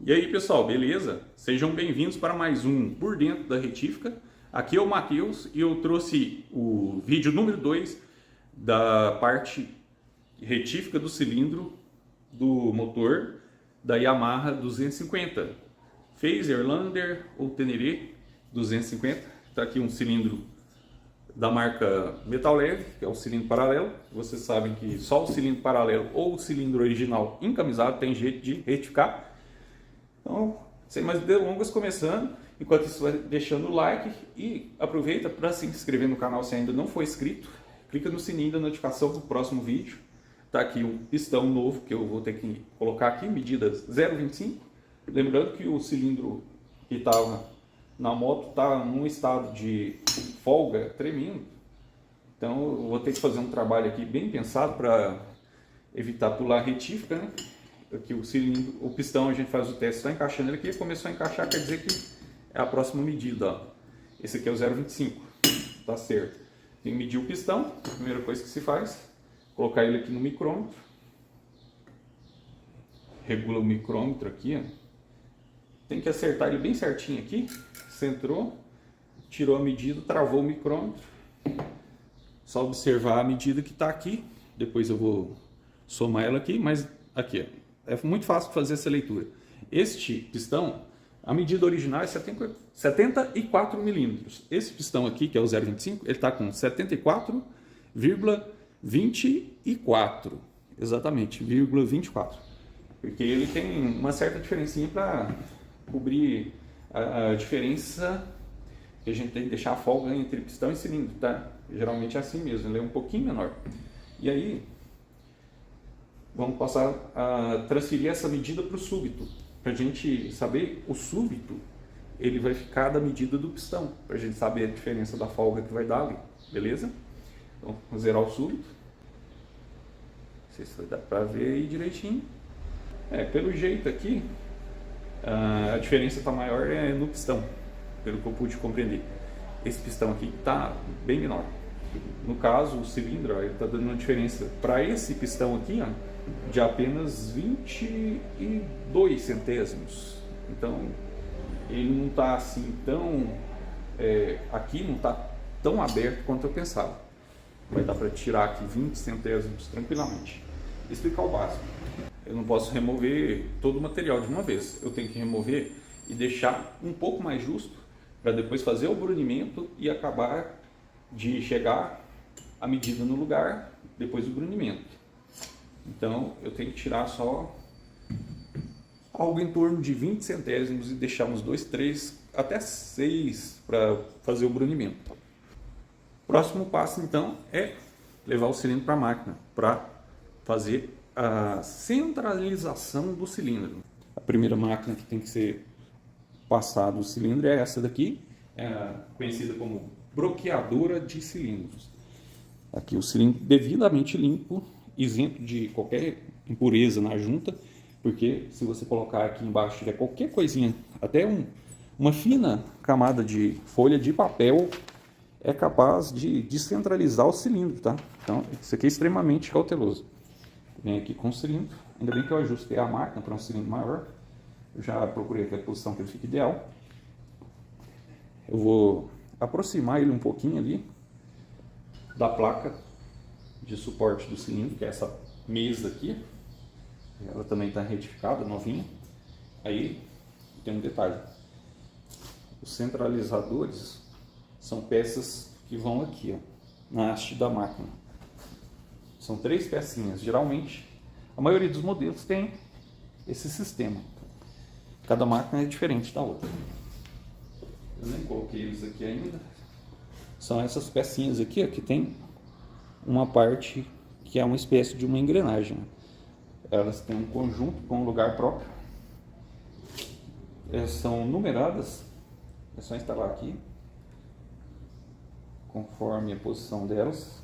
E aí pessoal, beleza? Sejam bem-vindos para mais um Por Dentro da Retífica. Aqui é o Matheus e eu trouxe o vídeo número 2 da parte retífica do cilindro do motor da Yamaha 250. Phaser, Lander ou Teneré 250. Está aqui um cilindro da marca Metal Leve, que é o cilindro paralelo. Vocês sabem que só o cilindro paralelo ou o cilindro original encamisado tem jeito de retificar. Então, sem mais delongas, começando. Enquanto isso, vai deixando o like e aproveita para se inscrever no canal se ainda não for inscrito. Clica no sininho da notificação do próximo vídeo. Tá aqui um pistão novo que eu vou ter que colocar aqui, medida 0,25. Lembrando que o cilindro que estava na moto está num estado de folga tremendo. Então eu vou ter que fazer um trabalho aqui bem pensado para evitar pular a retífica, né? Aqui o cilindro, o pistão, a gente faz o teste, está encaixando ele aqui, começou a encaixar, quer dizer que é a próxima medida, ó. Esse aqui é o 0,25, tá certo. Tem que medir o pistão, a primeira coisa que se faz, colocar ele aqui no micrômetro. Regula o micrômetro aqui, ó. Tem que acertar ele bem certinho aqui, centrou, tirou a medida, travou o micrômetro. Só observar a medida que está aqui, depois eu vou somar ela aqui, mas aqui, ó. É muito fácil de fazer essa leitura. Este pistão, a medida original é 74 milímetros. Esse pistão aqui, que é o 0,25, ele está com 74,24. Exatamente, 24. Porque ele tem uma certa diferencinha para cobrir a diferença que a gente tem que deixar a folga entre pistão e cilindro, tá? Geralmente é assim mesmo, ele é um pouquinho menor. E aí, vamos passar a transferir essa medida para o súbito. Para a gente saber, o súbito ele vai ficar da medida do pistão, para a gente saber a diferença da folga que vai dar ali, beleza? Então, vamos zerar o súbito. Não sei se vai dar para ver aí direitinho. Pelo jeito aqui, a diferença está maior no pistão, pelo que eu pude compreender. Esse pistão aqui está bem menor. No caso, o cilindro, ele está dando uma diferença para esse pistão aqui, ó, de apenas 22 centésimos. Então ele não está assim tão aqui não está tão aberto quanto eu pensava. Vai dar para tirar aqui 20 centésimos tranquilamente. Explicar o básico: eu não posso remover todo o material de uma vez, eu tenho que remover e deixar um pouco mais justo para depois fazer o brunimento e acabar de chegar a medida no lugar depois do brunimento. Então eu tenho que tirar só algo em torno de 20 centésimos e deixar uns 2, 3, até 6 para fazer o brunimento. Próximo passo então é levar o cilindro para a máquina para fazer a centralização do cilindro. A primeira máquina que tem que ser passado o cilindro é essa daqui, conhecida como broqueadora de cilindros. Aqui o cilindro devidamente limpo, isento de qualquer impureza na junta, porque se você colocar aqui embaixo tiver qualquer coisinha, até uma fina camada de folha de papel, é capaz de descentralizar o cilindro, tá? Então isso aqui é extremamente cauteloso. Vem aqui com o cilindro, ainda bem que eu ajustei a máquina para um cilindro maior, eu já procurei aqui a posição que ele fique ideal. Eu vou aproximar ele um pouquinho ali da placa de suporte do cilindro, que é essa mesa aqui. Ela também está retificada, novinha. Aí tem um detalhe: os centralizadores são peças que vão aqui, ó, na haste da máquina. São 3 pecinhas. Geralmente a maioria dos modelos tem esse sistema. Cada máquina é diferente da outra. Eu nem coloquei eles aqui ainda. São essas pecinhas aqui, ó, que tem uma parte que é uma espécie de uma engrenagem. Elas têm um conjunto com um lugar próprio. Elas são numeradas. É só instalar aqui conforme a posição delas.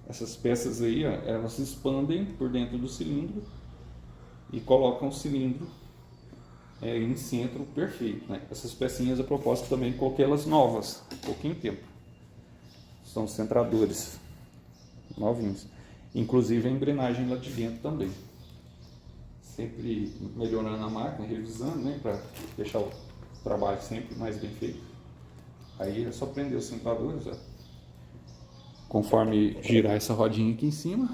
Essas peças aí, ó, elas se expandem por dentro do cilindro e colocam o cilindro em centro perfeito, né? Essas pecinhas, a propósito, também coloquei elas novas, há pouquinho tempo. São centradores novinhos. Inclusive a engrenagem lá de dentro também. sempre melhorando a máquina, revisando, né, para deixar o trabalho sempre mais bem feito. Aí é só prender os centradores, ó. Conforme girar essa rodinha aqui em cima,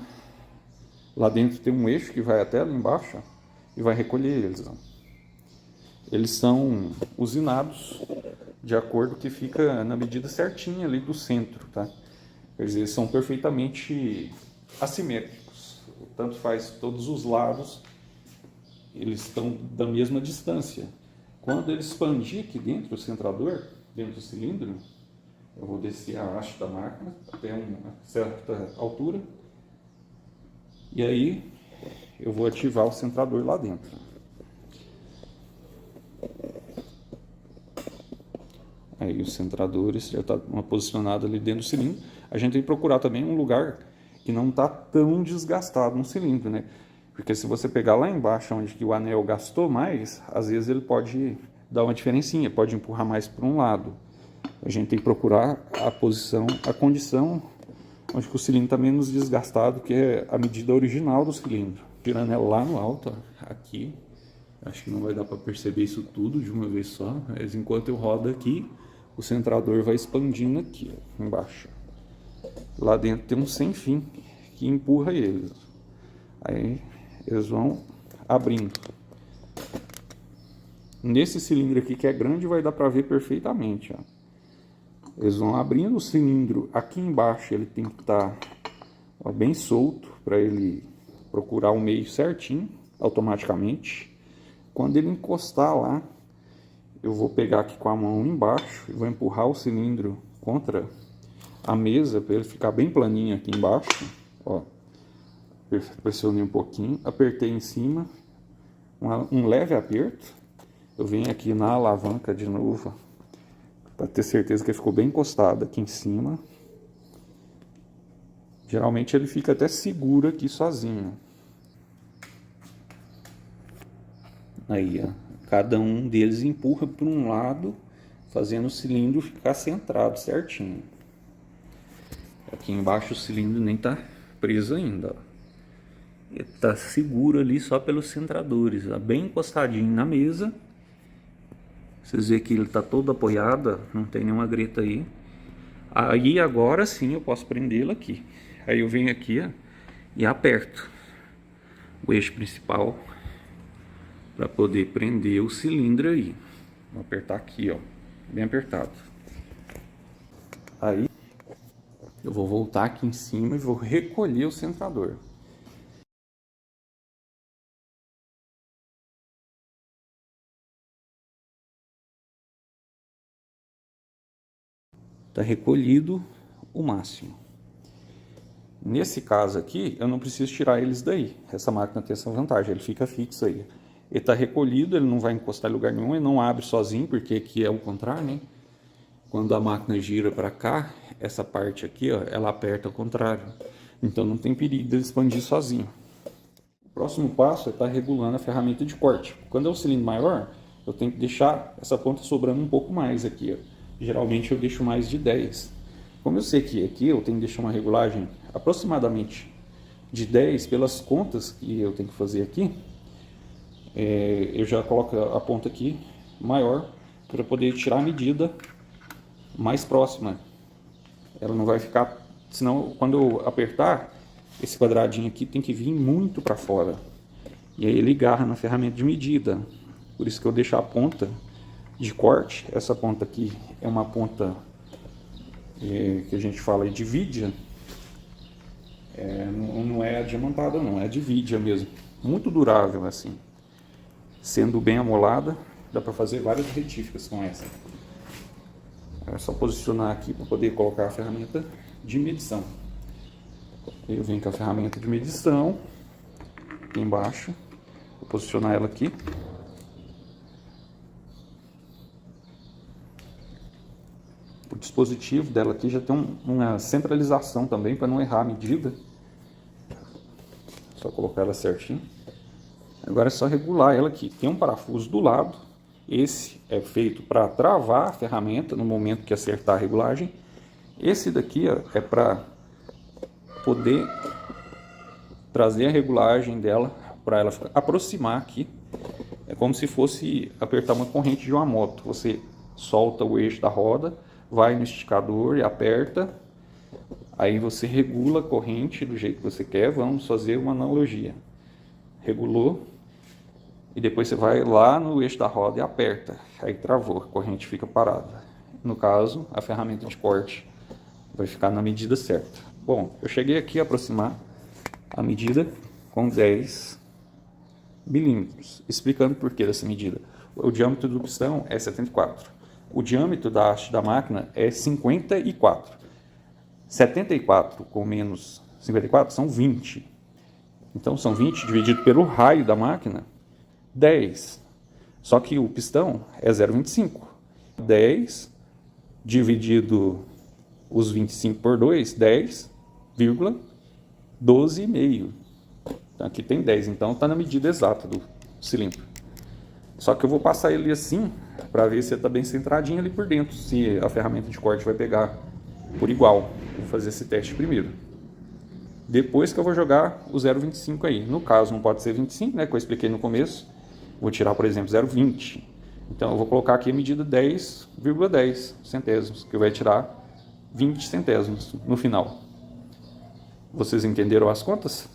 lá dentro tem um eixo que vai até lá embaixo, ó, e vai recolher eles, ó. Eles são usinados de acordo que fica na medida certinha ali do centro, tá? Quer dizer, eles são perfeitamente assimétricos. Tanto faz todos os lados, eles estão da mesma distância. Quando ele expandir aqui dentro, o centrador, dentro do cilindro, eu vou descer a haste da máquina até uma certa altura. E aí eu vou ativar o centrador lá dentro. Aí os centradores já estão posicionados ali dentro do cilindro. A gente tem que procurar também um lugar que não está tão desgastado no cilindro, né? Porque se você pegar lá embaixo onde que o anel gastou mais, às vezes ele pode dar uma diferencinha, pode empurrar mais para um lado. A gente tem que procurar a posição, a condição onde que o cilindro está menos desgastado, que é a medida original do cilindro. Tirando ela lá no alto, ó, aqui, acho que não vai dar para perceber isso tudo de uma vez só, mas enquanto eu rodo aqui, o centrador vai expandindo aqui, ó, embaixo. Lá dentro tem um sem fim que empurra eles. Aí eles vão abrindo. Nesse cilindro aqui que é grande vai dar para ver perfeitamente, ó. Eles vão abrindo o cilindro aqui embaixo, ele tem que estar bem solto para ele procurar o meio certinho, automaticamente. Quando ele encostar lá, eu vou pegar aqui com a mão embaixo e vou empurrar o cilindro contra a mesa para ele ficar bem planinho aqui embaixo. Ó, pressionei um pouquinho, apertei em cima, um leve aperto. Eu venho aqui na alavanca de novo, para ter certeza que ele ficou bem encostado aqui em cima. Geralmente ele fica até seguro aqui sozinho. Aí, ó, cada um deles empurra para um lado, fazendo o cilindro ficar centrado certinho. Aqui embaixo o cilindro nem tá preso ainda, ó. Ele tá seguro ali só pelos centradores, ó, bem encostadinho na mesa. Vocês veem que ele tá todo apoiado, não tem nenhuma greta aí. Aí agora sim eu posso prendê-lo aqui. Aí eu venho aqui, ó, e aperto o eixo principal para poder prender o cilindro aí. Vou apertar aqui, ó, bem apertado. Aí eu vou voltar aqui em cima e vou recolher o centrador. Está recolhido o máximo. Nesse caso aqui, eu não preciso tirar eles daí. Essa máquina tem essa vantagem, ele fica fixo aí. Ele está recolhido, ele não vai encostar em lugar nenhum, ele não abre sozinho, porque aqui é o contrário, né? Quando a máquina gira para cá, essa parte aqui, ó, ela aperta ao contrário. Então não tem perigo dele expandir sozinho. O próximo passo é estar regulando a ferramenta de corte. Quando é um cilindro maior, eu tenho que deixar essa ponta sobrando um pouco mais aqui, ó. Geralmente eu deixo mais de 10. Como eu sei que aqui eu tenho que deixar uma regulagem aproximadamente de 10 pelas contas que eu tenho que fazer aqui, eu já coloco a ponta aqui maior para poder tirar a medida mais próxima. Ela não vai ficar, senão quando eu apertar, esse quadradinho aqui tem que vir muito para fora. E aí ele agarra na ferramenta de medida. Por isso que eu deixo a ponta de corte. Essa ponta aqui é uma ponta que a gente fala de vidia. Não é diamantada não, é de vidia mesmo. Muito durável assim. Sendo bem amolada, dá para fazer várias retíficas com essa. É só posicionar aqui para poder colocar a ferramenta de medição. Eu venho com a ferramenta de medição aqui embaixo. Vou posicionar ela aqui. O dispositivo dela aqui já tem uma centralização também para não errar a medida. Só colocar ela certinho. Agora é só regular ela aqui. Tem um parafuso do lado. Esse é feito para travar a ferramenta no momento que acertar a regulagem. Esse daqui, ó, é para poder trazer a regulagem dela para ela aproximar aqui. É como se fosse apertar uma corrente de uma moto. Você solta o eixo da roda, vai no esticador e aperta. Aí você regula a corrente do jeito que você quer. Vamos fazer uma analogia. Regulou. E depois você vai lá no eixo da roda e aperta. Aí travou, a corrente fica parada. No caso, a ferramenta de corte vai ficar na medida certa. Bom, eu cheguei aqui a aproximar a medida com 10 milímetros. Explicando por que dessa medida. O diâmetro do pistão é 74. O diâmetro da haste da máquina é 54. 74 com menos 54 são 20. Então são 20 dividido pelo raio da máquina, 10. Só que o pistão é 0,25. 10 dividido os 25 por 2, 10,12,5. Então aqui tem 10, então está na medida exata do cilindro. Só que eu vou passar ele assim, para ver se está bem centradinho ali por dentro, se a ferramenta de corte vai pegar por igual. Vou fazer esse teste primeiro. Depois que eu vou jogar o 0,25 aí. No caso não pode ser 25, né, que eu expliquei no começo. Vou tirar, por exemplo, 0,20. Então eu vou colocar aqui a medida 10,10 centésimos, que vai tirar 20 centésimos no final. Vocês entenderam as contas?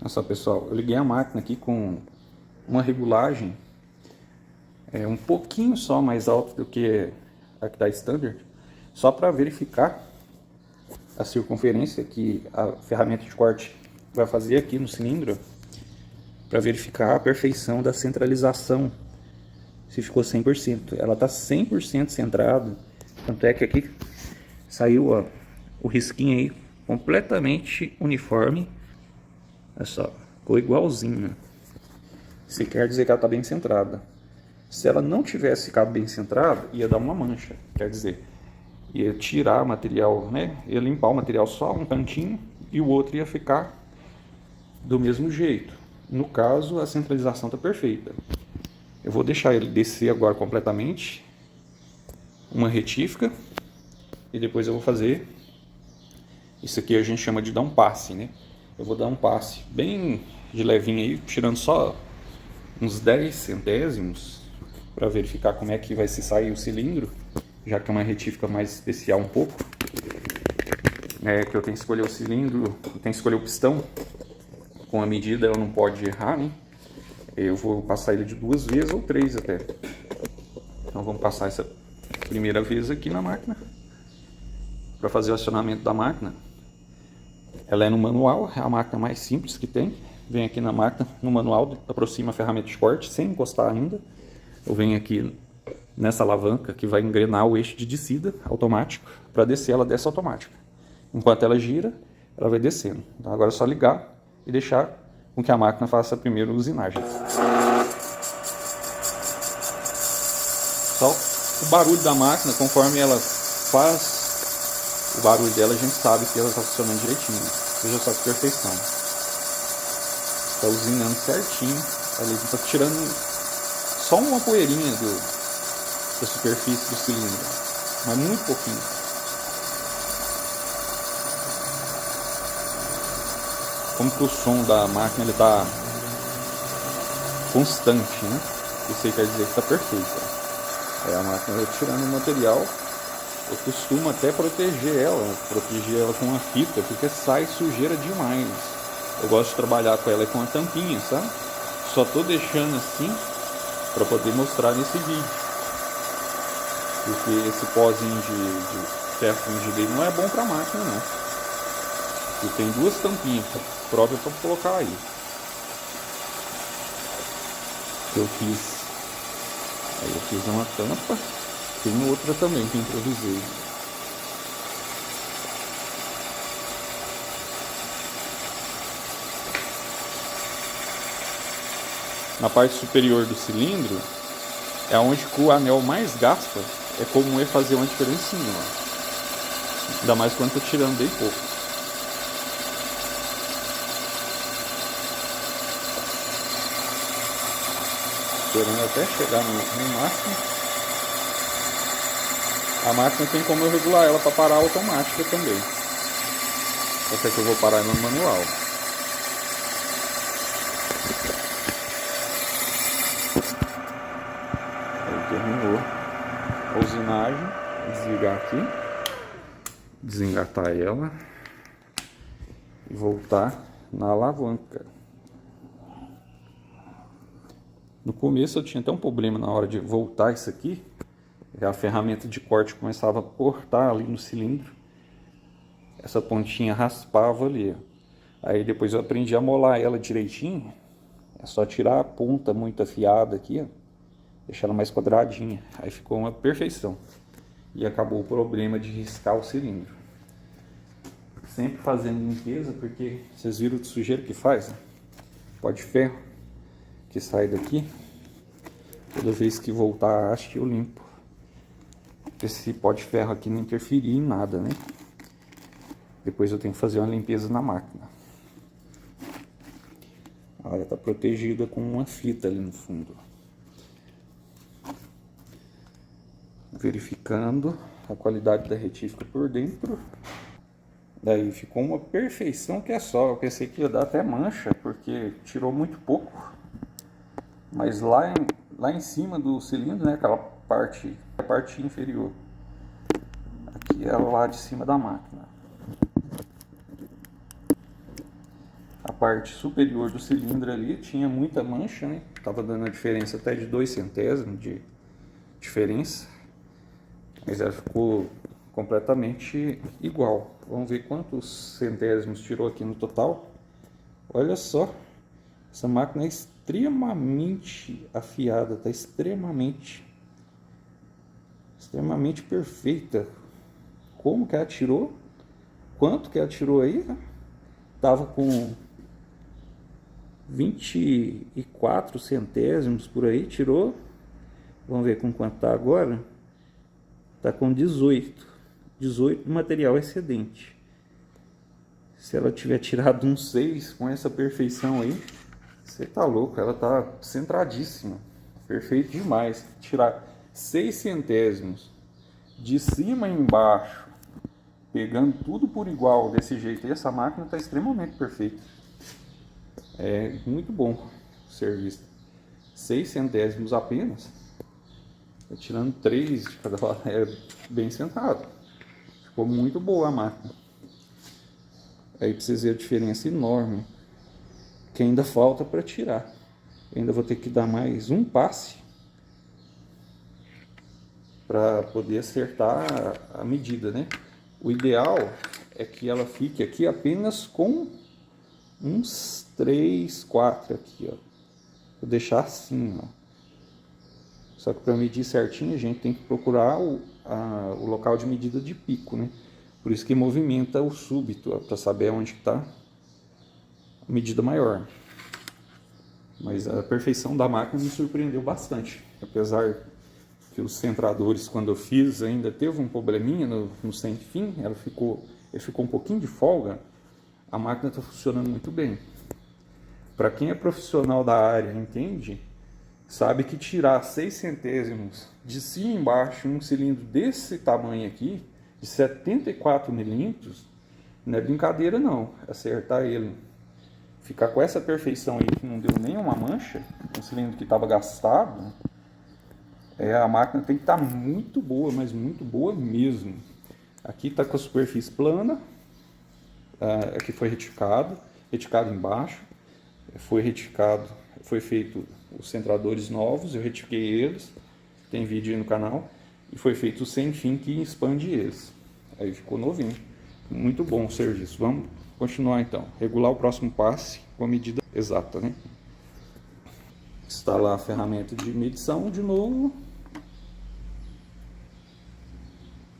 Olha só, pessoal, eu liguei a máquina aqui com uma regulagem um pouquinho só mais alta do que a que está standard, só para verificar a circunferência que a ferramenta de corte vai fazer aqui no cilindro, para verificar a perfeição da centralização, se ficou 100%. Ela está 100% centrada, tanto é que aqui saiu, ó, o risquinho aí completamente uniforme. Olha só, ficou igualzinho. Isso quer dizer que ela está bem centrada. Se ela não tivesse ficado bem centrada, ia dar uma mancha, quer dizer, ia tirar o material, né? Ia limpar o material só um cantinho e o outro ia ficar do mesmo jeito. No caso, a centralização está perfeita. Eu vou deixar ele descer agora completamente, uma retífica, e depois eu vou fazer, isso aqui a gente chama de dar um passe, né? Eu vou dar um passe bem de levinho aí, tirando só uns 10 centésimos, para verificar como é que vai se sair o cilindro, já que é uma retífica mais especial um pouco. Que eu tenho que escolher o cilindro, eu tenho que escolher o pistão, com a medida ela não pode errar, né? Eu vou passar ele de 2 vezes ou 3 até. Então vamos passar essa primeira vez aqui na máquina, para fazer o acionamento da máquina. Ela é no manual, é a máquina mais simples que tem. Vem aqui na máquina, no manual, aproxima a ferramenta de corte, sem encostar ainda. Eu venho aqui nessa alavanca que vai engrenar o eixo de descida automático. Para descer, ela desce automática. Enquanto ela gira, ela vai descendo. Então agora é só ligar e deixar com que a máquina faça a primeira usinagem. Só o barulho da máquina, conforme ela faz o barulho dela, a gente sabe que ela está funcionando direitinho. Veja só que perfeição. Está usinando certinho. Ali está tirando só uma poeirinha da superfície do cilindro, mas muito pouquinho. Como que o som da máquina está constante, né? Isso aí quer dizer que está perfeito. A máquina vai tirando o material. Eu costumo até proteger ela com uma fita, porque sai sujeira demais. Eu gosto de trabalhar com ela com a tampinha, sabe? Só tô deixando assim para poder mostrar nesse vídeo, porque esse pozinho de ferro fundido não é bom para a máquina, não. E tem 2 tampinhas próprias para colocar aí. Eu fiz uma tampa, tem outra também que eu improvisei. Na parte superior do cilindro é onde o anel mais gasta, é comum é fazer uma diferencinha, ó. Ainda mais quando estou tirando bem pouco. Esperando até chegar no máximo. A máquina tem como eu regular ela para parar automática também. Até que eu vou parar no manual. a usinagem, desligar aqui, desengatar ela e voltar na alavanca. No começo eu tinha até um problema na hora de voltar isso aqui, a ferramenta de corte começava a cortar ali no cilindro, essa pontinha raspava ali. Aí depois eu aprendi a molar ela direitinho, é só tirar a ponta muito afiada aqui, ó, deixar ela mais quadradinha, aí ficou uma perfeição. E acabou o problema de riscar o cilindro. Sempre fazendo limpeza, porque vocês viram o sujeiro que faz, né? Pó de ferro que sai daqui. Toda vez que voltar a haste eu limpo. Esse pó de ferro aqui não interferir em nada, né? Depois eu tenho que fazer uma limpeza na máquina. Ela está protegida com uma fita ali no fundo. Verificando a qualidade da retífica por dentro. Daí ficou uma perfeição que é só. Eu pensei que ia dar até mancha, porque tirou muito pouco. Mas lá em cima do cilindro, né, aquela parte, a parte inferior. Aqui é o lado de cima da máquina. A parte superior do cilindro ali tinha muita mancha, né? Tava dando a diferença até de 2 centésimos de diferença. Mas ela ficou completamente igual. Vamos ver quantos centésimos tirou aqui no total. Olha só, essa máquina é extremamente afiada, tá extremamente perfeita. Como que ela tirou? Quanto que ela tirou aí? Tava com 24 centésimos por aí, tirou. Vamos ver com quanto tá agora. Tá com 18 de material excedente. Se ela tiver tirado um 6 com essa perfeição aí, você tá louco, ela tá centradíssima, perfeito demais. Tirar 6 centésimos de cima e embaixo, pegando tudo por igual desse jeito, e essa máquina tá extremamente perfeita. É muito bom o serviço. 6 centésimos apenas, tirando 3 de cada lado, é bem centrado. Ficou muito boa a máquina. Aí pra vocês verem a diferença enorme que ainda falta para tirar. Eu ainda vou ter que dar mais um passe para poder acertar a medida, né? O ideal é que ela fique aqui apenas com uns 3, 4 aqui, ó. Vou deixar assim, ó. Só que para medir certinho a gente tem que procurar o local de medida de pico, né? Por isso que movimenta o súbito, para saber onde está a medida maior. Mas a perfeição da máquina me surpreendeu bastante. Apesar que os centradores, quando eu fiz, ainda teve um probleminha no sem fim, ele ficou um pouquinho de folga, a máquina está funcionando muito bem. Para quem é profissional da área, entende, sabe que tirar 6 centésimos de cima e embaixo em um cilindro desse tamanho aqui, de 74 milímetros, não é brincadeira não. Acertar ele, ficar com essa perfeição aí, que não deu nenhuma mancha, um cilindro que estava gastado, a máquina tem que estar muito boa, mas muito boa mesmo. Aqui está com a superfície plana, aqui foi reticado embaixo, foi feito os centradores novos, eu retifiquei eles, tem vídeo aí no canal, e foi feito o sem fim que expande eles. Aí ficou novinho. Muito bom o serviço. Vamos continuar então. Regular o próximo passe com a medida exata, né? Instalar a ferramenta de medição de novo.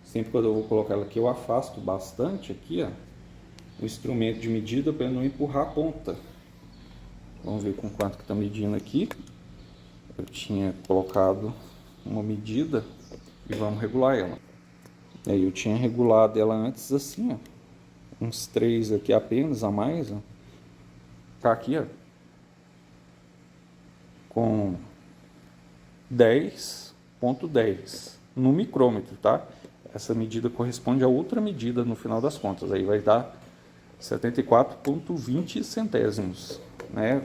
Sempre quando eu vou colocar ela aqui, eu afasto bastante aqui, ó, o instrumento de medida para não empurrar a ponta. Vamos ver com quanto que está medindo aqui. Eu tinha colocado uma medida e vamos regular ela. Aí eu tinha regulado ela antes assim, ó, uns 3 aqui apenas a mais, ó. Tá aqui, ó, com 10.10 no micrômetro, tá? Essa medida corresponde a outra medida no final das contas, aí vai dar 74.20 centésimos, né?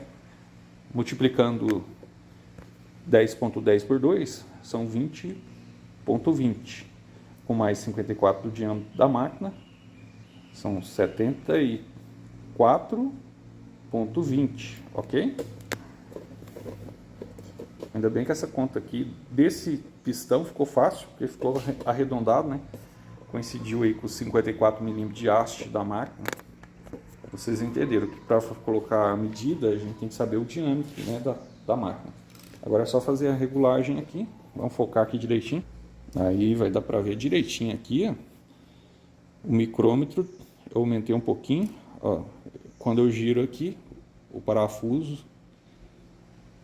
Multiplicando 10.10 por 2, são 20 4,20, com mais 54 do diâmetro da máquina, são 74,20, ok? Ainda bem que essa conta aqui desse pistão ficou fácil, porque ficou arredondado, né? Coincidiu aí com os 54 mm de haste da máquina. Vocês entenderam que para colocar a medida, a gente tem que saber o diâmetro, né, da máquina. Agora é só fazer a regulagem aqui. Vamos focar aqui direitinho. Aí vai dar para ver direitinho aqui, ó. O micrômetro eu aumentei um pouquinho, ó. Quando eu giro aqui o parafuso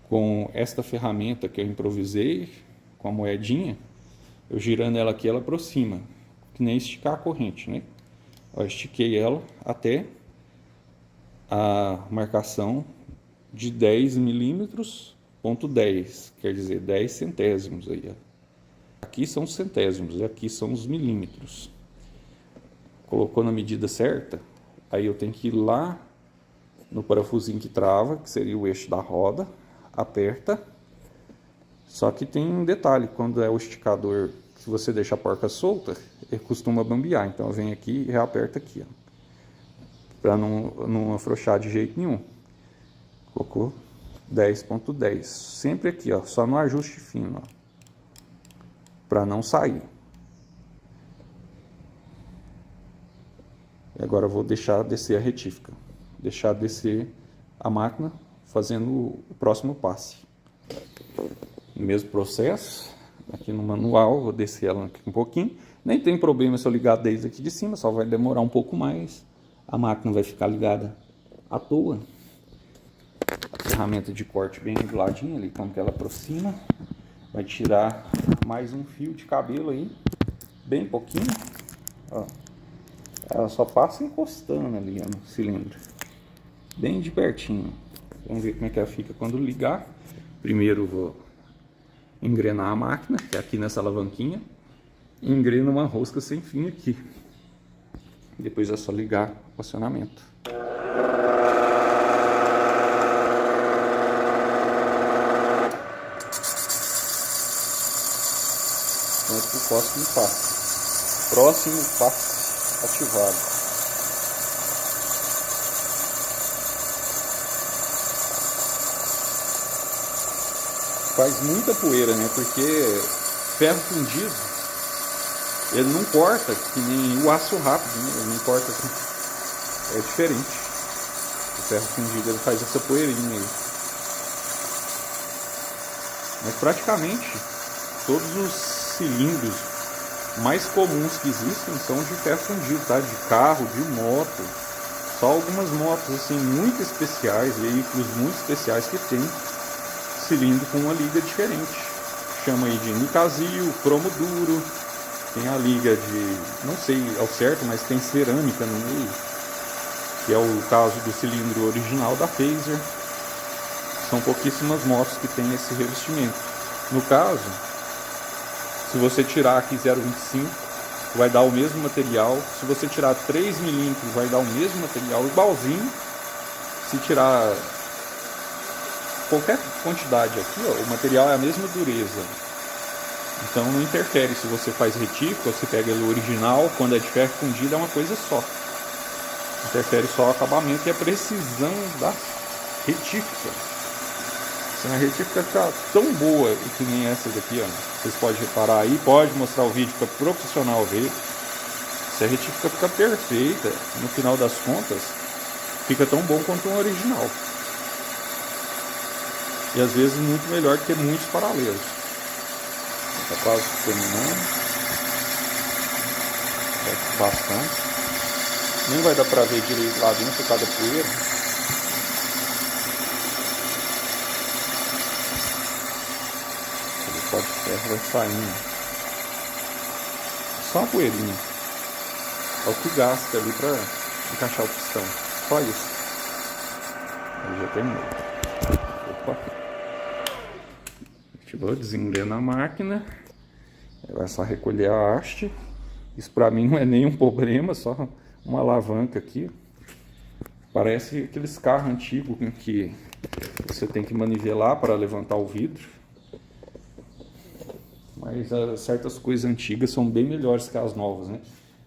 com esta ferramenta que eu improvisei com a moedinha, eu girando ela aqui, ela aproxima, que nem esticar a corrente, né? Eu estiquei ela até a marcação de 10 milímetros, ponto 10, quer dizer 10 centésimos aí, ó. Aqui são os centésimos e aqui são os milímetros. Colocou na medida certa, aí eu tenho que ir lá no parafusinho que trava, que seria o eixo da roda, aperta. Só que tem um detalhe, quando é o esticador, se você deixa a porca solta, ele costuma bambear. Então eu venho aqui e reaperto aqui, ó, para não afrouxar de jeito nenhum. Colocou 10,10, sempre aqui, ó, só no ajuste fino, ó, para não sair. E agora eu vou deixar descer a retífica, deixar descer a máquina, fazendo o próximo passe. O mesmo processo, aqui no manual, vou descer ela aqui um pouquinho. Nem tem problema se eu ligar desde aqui de cima, só vai demorar um pouco mais. A máquina vai ficar ligada à toa. A ferramenta de corte bem reguladinha ali, como que ela aproxima. Vai tirar mais um fio de cabelo aí, bem pouquinho, ó. Ela só passa encostando ali, ó, no cilindro, bem de pertinho. Vamos ver como é que ela fica quando ligar. Primeiro vou engrenar a máquina, que é aqui nessa alavanquinha, e engrena uma rosca sem fim aqui. Depois é só ligar o acionamento. Vamos para o próximo passo. Próximo passo ativado. Faz muita poeira, né? Porque ferro fundido, ele não corta que nem o aço rápido, né? Ele não corta, é diferente. O ferro fundido ele faz essa poeirinha aí. Mas praticamente todos os cilindros mais comuns que existem são de ferro fundido, tá? De carro, de moto. Só algumas motos assim muito especiais, veículos muito especiais que tem cilindro com uma liga diferente. Chama aí de Nicasil, cromo duro. Tem a liga de, não sei ao certo, mas tem cerâmica no meio, que é o caso do cilindro original da Phaser. São pouquíssimas motos que tem esse revestimento. No caso, se você tirar aqui 0,25, vai dar o mesmo material. Se você tirar 3 milímetros, vai dar o mesmo material, igualzinho. Se tirar qualquer quantidade aqui, ó, o material é a mesma dureza. Então não interfere se você faz retífica ou se pega ele original. Quando é de ferro fundido é uma coisa só. Interfere só o acabamento e a precisão da retífica. Se a retífica ficar tão boa que nem essa daqui, ó, vocês podem reparar aí, pode mostrar o vídeo para profissional ver. Se a retífica ficar perfeita, no final das contas, fica tão bom quanto um original. E às vezes muito melhor que ter muitos paralelos. Está quase terminando. Bastante. Nem vai dar para ver direito lá dentro por causa da poeira. O pó de ferro vai saindo. Só uma poeirinha. É o que gasta ali para encaixar o pistão. Só isso. Aí já terminou. Opa. Vou desengrena a máquina. Vai só recolher a haste. Isso para mim não é nenhum problema, só uma alavanca aqui. Parece aqueles carros antigos em que você tem que manivelar para levantar o vidro. mas certas coisas antigas são bem melhores que as novas, né?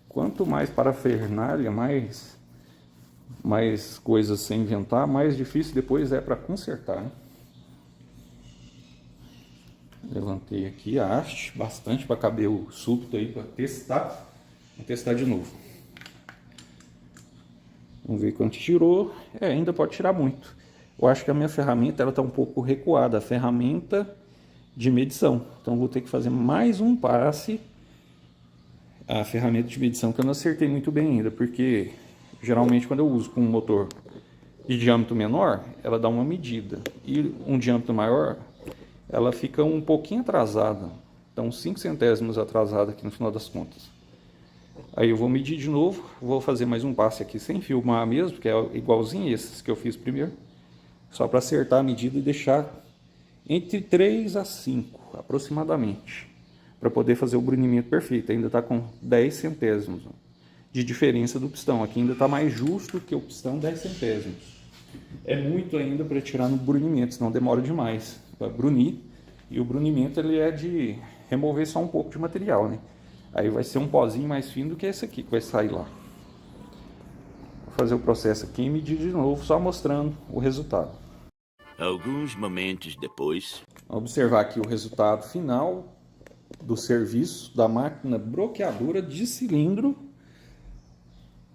Quanto mais parafernália, mais coisas sem inventar, mais difícil depois é para consertar, né? Levantei aqui a haste, bastante para caber o súbito aí para testar. Vou testar de novo. Vamos ver quanto tirou. Ainda pode tirar muito. Eu acho que a minha ferramenta ela está um pouco recuada, a ferramenta de medição. Então vou ter que fazer mais um passe. A ferramenta de medição que eu não acertei muito bem ainda, porque geralmente quando eu uso com um motor de diâmetro menor, ela dá uma medida. E um diâmetro maior, ela fica um pouquinho atrasada. Então 5 centésimos atrasada aqui no final das contas. Aí eu vou medir de novo, vou fazer mais um passe aqui sem filmar mesmo, que é igualzinho esses que eu fiz primeiro. Só para acertar a medida e deixar entre 3 a 5 aproximadamente, para poder fazer o brunimento perfeito. Ainda está com 10 centésimos de diferença do pistão. Aqui ainda está mais justo que o pistão, 10 centésimos. É muito ainda para tirar no brunimento, senão demora demais para brunir. E o brunimento ele é de remover só um pouco de material, né? Aí vai ser um pozinho mais fino do que esse aqui que vai sair lá. Vou fazer o processo aqui e medir de novo, só mostrando o resultado. Alguns momentos depois. Observar aqui o resultado final do serviço da máquina bloqueadora de cilindro.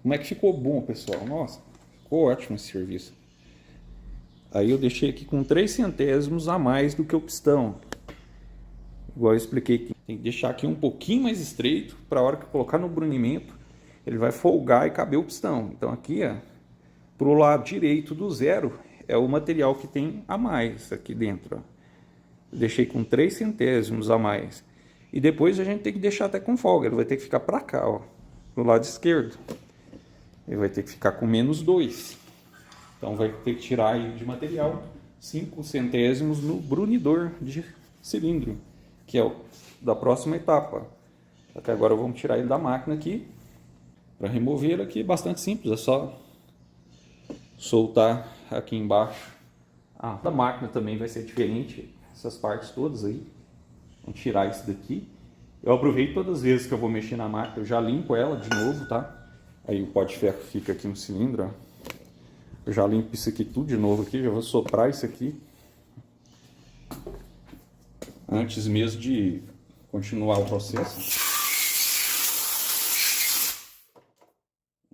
Como é que ficou bom, pessoal? Nossa, ficou ótimo esse serviço. Aí eu deixei aqui com 3 centésimos a mais do que o pistão. Igual eu expliquei, tem que deixar aqui um pouquinho mais estreito para a hora que eu colocar no brunimento, ele vai folgar e caber o pistão. Então aqui, para o lado direito do zero, é o material que tem a mais aqui dentro. Ó. Deixei com 3 centésimos a mais. E depois a gente tem que deixar até com folga, ele vai ter que ficar para cá, ó, pro lado esquerdo. Ele vai ter que ficar com menos 2. Então vai ter que tirar aí de material 5 centésimos no brunidor de cilindro, que é o da próxima etapa. Até agora vamos tirar ele da máquina aqui. Para remover ele aqui é bastante simples, é só soltar aqui embaixo. Da máquina também vai ser diferente, essas partes todas aí. Vamos tirar isso daqui. Eu aproveito todas as vezes que eu vou mexer na máquina, eu já limpo ela de novo, tá? Aí o pó de ferro fica aqui no cilindro, ó. Eu já limpo isso aqui tudo de novo aqui, já vou soprar isso aqui. Antes mesmo de continuar o processo.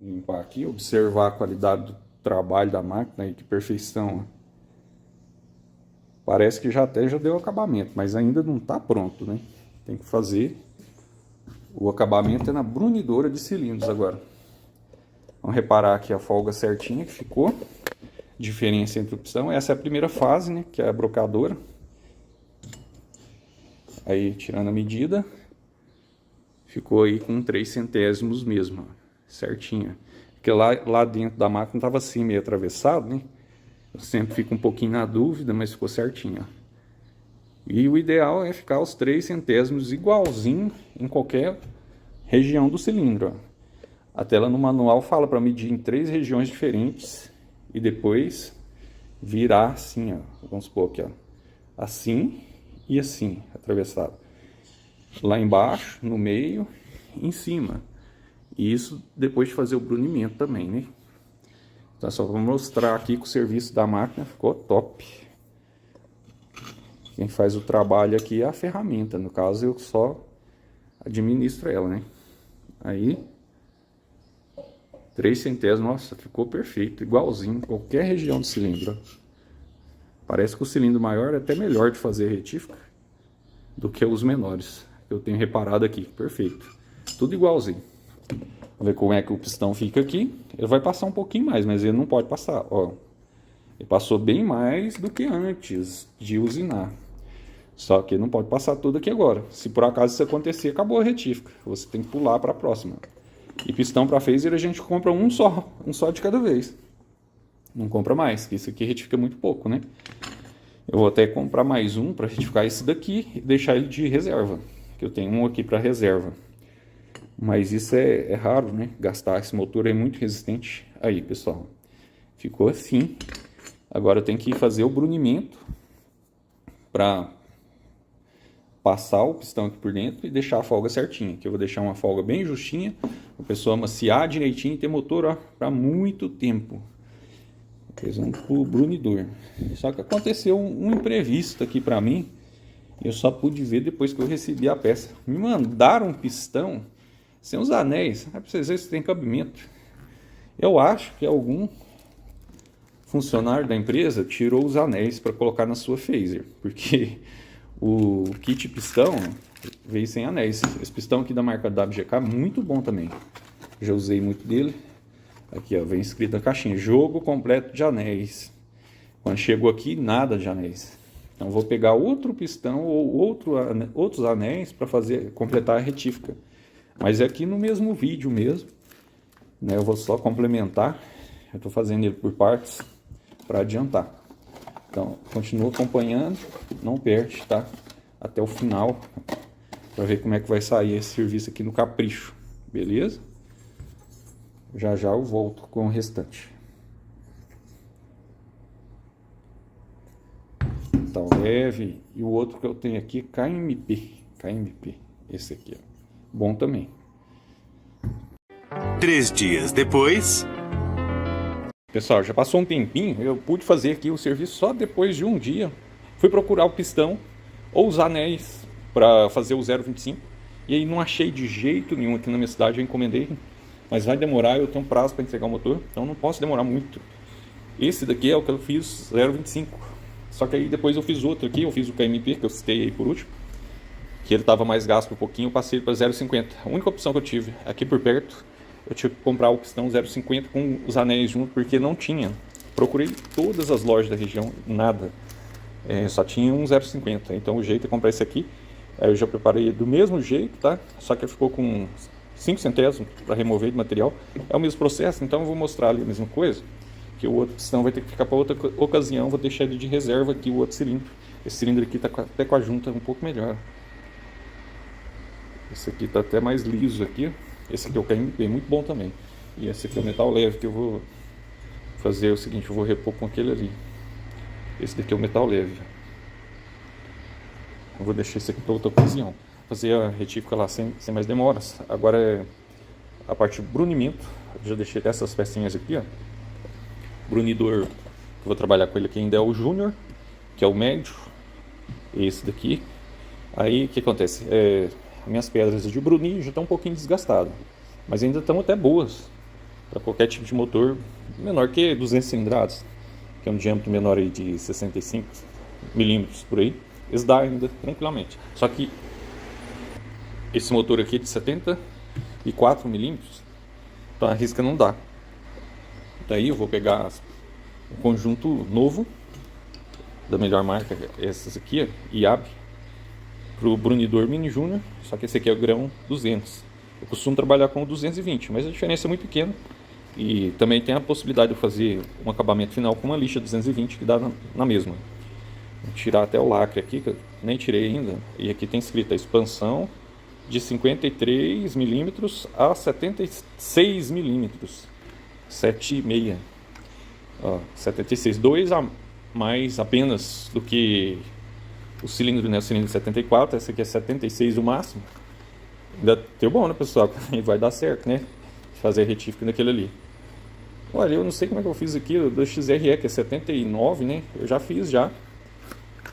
Limpar aqui, observar a qualidade do trabalho da máquina aí, que perfeição. Parece que já deu acabamento, mas ainda não está pronto, né? Tem que fazer o acabamento na brunidora de cilindros agora. Vamos reparar aqui a folga certinha que ficou. Diferença entre o pistão. Essa é a primeira fase, né? Que é a brocadora. Aí, tirando a medida, ficou aí com 3 centésimos mesmo, ó, certinho. Porque lá dentro da máquina estava assim, meio atravessado, né? Eu sempre fico um pouquinho na dúvida, mas ficou certinho, ó. E o ideal é ficar os 3 centésimos igualzinho em qualquer região do cilindro, ó. A tela no manual fala para medir em 3 regiões diferentes e depois virar assim, ó. Vamos supor aqui, ó, assim e assim, atravessado. Lá embaixo, no meio, em cima. E isso depois de fazer o brunimento também, né? Então só vou mostrar aqui que o serviço da máquina ficou top. Quem faz o trabalho aqui é a ferramenta, no caso eu só administro ela, né? Aí 3 centésimos, nossa, ficou perfeito, igualzinho em qualquer região do cilindro. Parece que o cilindro maior é até melhor de fazer retífica do que os menores. Eu tenho reparado aqui, perfeito. Tudo igualzinho. Vamos ver como é que o pistão fica aqui. Ele vai passar um pouquinho mais, mas ele não pode passar, ó. Ele passou bem mais do que antes de usinar. Só que ele não pode passar tudo aqui agora. Se por acaso isso acontecer, acabou a retífica. Você tem que pular para a próxima. E pistão para phaser a gente compra um só de cada vez. Não compra mais, porque isso aqui retifica muito pouco, né? Eu vou até comprar mais um para retificar esse daqui e deixar ele de reserva. Que eu tenho um aqui para reserva. Mas isso é raro, né? Gastar, esse motor é muito resistente. Aí, pessoal, ficou assim. Agora eu tenho que fazer o brunimento para passar o pistão aqui por dentro e deixar a folga certinha. Que eu vou deixar uma folga bem justinha, a pessoa amaciar direitinho e ter motor, ó, para muito tempo. Usando pro brunidor. Só que aconteceu um imprevisto aqui para mim. Eu só pude ver depois que eu recebi a peça. Me mandaram um pistão sem os anéis. Para vocês verem se tem cabimento. Eu acho que algum funcionário da empresa tirou os anéis para colocar na sua phaser, porque o kit pistão veio sem anéis. Esse pistão aqui da marca WGK é muito bom também. Já usei muito dele. Aqui, ó, vem escrito na caixinha: jogo completo de anéis. Quando chegou aqui, nada de anéis. Então vou pegar outro pistão ou outros anéis para completar a retífica. Mas é aqui no mesmo vídeo mesmo, né? Eu vou só complementar. Eu estou fazendo ele por partes para adiantar. Então continua acompanhando, não perde, tá? Até o final para ver como é que vai sair esse serviço aqui no capricho, beleza? Já já eu volto com o restante. Tá leve. E o outro que eu tenho aqui, KMP. Esse aqui, ó. Bom também. 3 dias depois... Pessoal, já passou um tempinho. Eu pude fazer aqui o serviço só depois de um dia. Fui procurar o pistão ou os anéis para fazer o 025. E aí não achei de jeito nenhum aqui na minha cidade. Eu encomendei, mas vai demorar. Eu tenho prazo para entregar o motor, então não posso demorar muito. Esse daqui é o que eu fiz 025. Só que aí depois eu fiz outro aqui. Eu fiz o KMP, que eu citei aí por último, que ele estava mais gasto um pouquinho. Eu passei para 0,50. A única opção que eu tive aqui por perto, eu tive que comprar o pistão 0,50 com os anéis junto, porque não tinha. Procurei todas as lojas da região, nada. Só tinha um 0,50. Então o jeito é comprar esse aqui. Aí eu já preparei do mesmo jeito, tá? Só que ficou com 5 centésimos para remover de material. É o mesmo processo, então eu vou mostrar ali a mesma coisa. Que o outro pistão vai ter que ficar para outra ocasião. Vou deixar ele de reserva aqui, o outro cilindro. Esse cilindro aqui tá até com a junta um pouco melhor. Esse aqui tá até mais liso aqui. Esse aqui é o KMP, muito bom também. E esse aqui é o metal leve, que eu vou fazer o seguinte, eu vou repor com aquele ali. Esse daqui é o metal leve. Eu vou deixar esse aqui para outra ocasião. Fazer a retífica lá sem mais demoras. Agora é a parte do brunimento. Eu já deixei essas pecinhas aqui, ó. Brunidor, que eu vou trabalhar com ele aqui ainda é o Júnior, que é o médio. Esse daqui. Aí o que acontece? Minhas pedras de brunir já estão um pouquinho desgastadas, mas ainda estão até boas para qualquer tipo de motor menor que 200 cilindradas, que é um diâmetro menor aí de 65 milímetros por aí. Eles dá ainda tranquilamente. Só que esse motor aqui é de 74 milímetros, então a risca não dá. Daí eu vou pegar um conjunto novo da melhor marca, essas aqui, IAB, para o brunidor Mini Júnior, só que esse aqui é o grão 200. Eu costumo trabalhar com o 220, mas a diferença é muito pequena. E também tem a possibilidade de fazer um acabamento final com uma lixa 220, que dá na mesma. Vou tirar até o lacre aqui, que eu nem tirei ainda. E aqui tem escrito a expansão de 53 milímetros a 76 milímetros. 7,6. 76, 2 a mais apenas do que o cilindro, né? O cilindro 74, esse aqui é 76 o máximo. Ainda deu bom, né, pessoal? Vai dar certo, né? Fazer retífica naquele ali. Olha, eu não sei como é que eu fiz aqui, o 2XRE, que é 79, né? Eu já fiz já.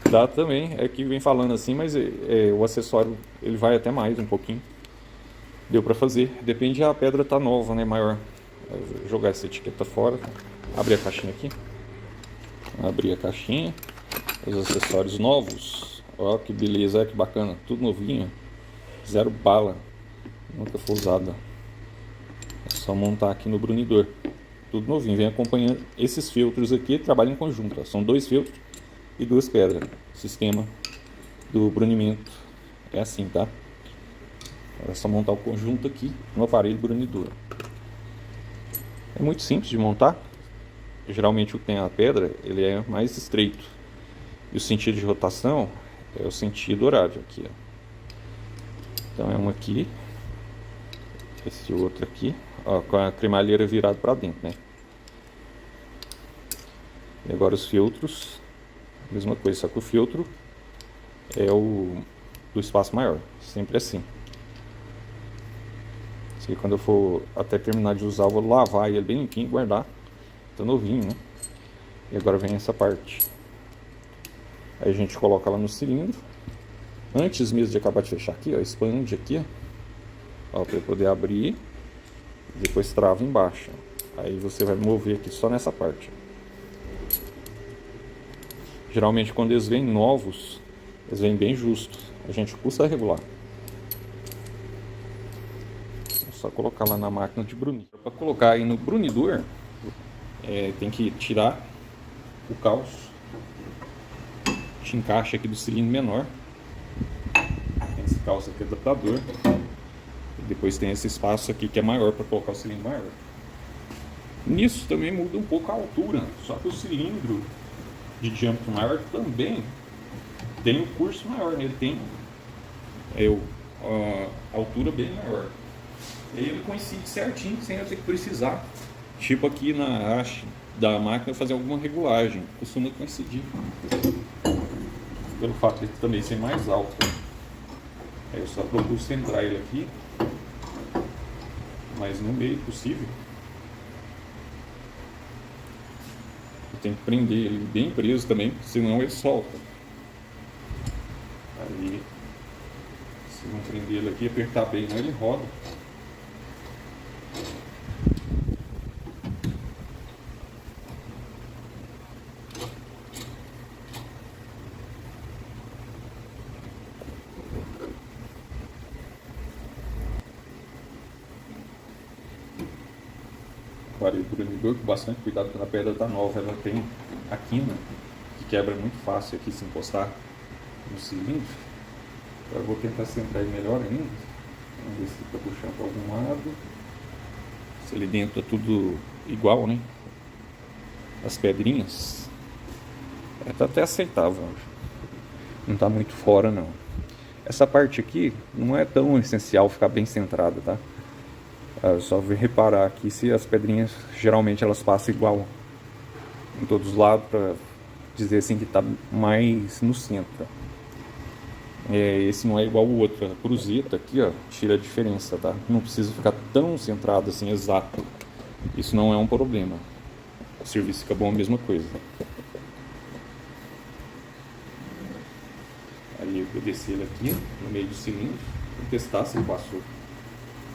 Dá também, é que vem falando assim, mas o acessório ele vai até mais um pouquinho. Deu pra fazer. Depende, a pedra tá nova, né? Maior. Vou jogar essa etiqueta fora. Abrir a caixinha aqui. Abrir a caixinha. Os acessórios novos. Ó, que beleza, que bacana. Tudo novinho. Zero bala. Nunca foi usada. É só montar aqui no brunidor. Tudo novinho. Vem acompanhando esses filtros aqui. Trabalham em conjunto. Ó. São 2 filtros e 2 pedras. O sistema do brunimento é assim, tá? É só montar o conjunto aqui no aparelho brunidor. É muito simples de montar. Geralmente o que tem a pedra, ele é mais estreito. E o sentido de rotação é o sentido horário aqui, ó. Então é um aqui, esse outro aqui, ó, com a cremalheira virada para dentro, né? E agora os filtros, mesma coisa, só que o filtro é o do espaço maior. Sempre assim. E quando eu for até terminar de usar, eu vou lavar ele bem limpinho e guardar. Tá novinho, né? E agora vem essa parte. Aí a gente coloca ela no cilindro. Antes mesmo de acabar de fechar aqui, ó, expande aqui, ó, para poder abrir. E depois trava embaixo. Aí você vai mover aqui só nessa parte. Geralmente quando eles vêm novos, eles vêm bem justos. A gente custa regular. É só colocar lá na máquina de brunir. Para colocar aí no brunidor, tem que tirar o calço. A gente encaixa aqui do cilindro menor. Tem esse calço aqui adaptador. E depois tem esse espaço aqui que é maior para colocar o cilindro maior. Nisso também muda um pouco a altura. Só que o cilindro de diâmetro maior também tem um curso maior, né? Ele tem a altura bem maior. E aí ele coincide certinho, sem eu ter que precisar, tipo aqui na haste da máquina, fazer alguma regulagem. Costuma coincidir, pelo fato de ele também ser mais alto. Aí eu só procuro centrar ele aqui, mas no meio possível. Eu tenho que prender ele bem preso também, senão ele solta. Aí, se não prender ele aqui, apertar bem, né, ele roda. Parei o brunidor com bastante cuidado, quando a pedra está nova, ela tem a quina que quebra muito fácil aqui se encostar no cilindro. Agora eu vou tentar centrar ele melhor ainda. Vamos ver se está puxando para algum lado. Se ali dentro é tudo igual, né? As pedrinhas. Está até aceitável. Não está muito fora, não. Essa parte aqui não é tão essencial ficar bem centrada, tá? Só reparar aqui se as pedrinhas geralmente elas passam igual em todos os lados, para dizer assim que está mais no centro. Esse não é igual o outro. A cruzeta aqui, ó, tira a diferença, tá? Não precisa ficar tão centrado assim, exato. Isso não é um problema. O serviço fica bom, a mesma coisa. Aí eu vou descer ele aqui no meio do cilindro, vou testar se ele passou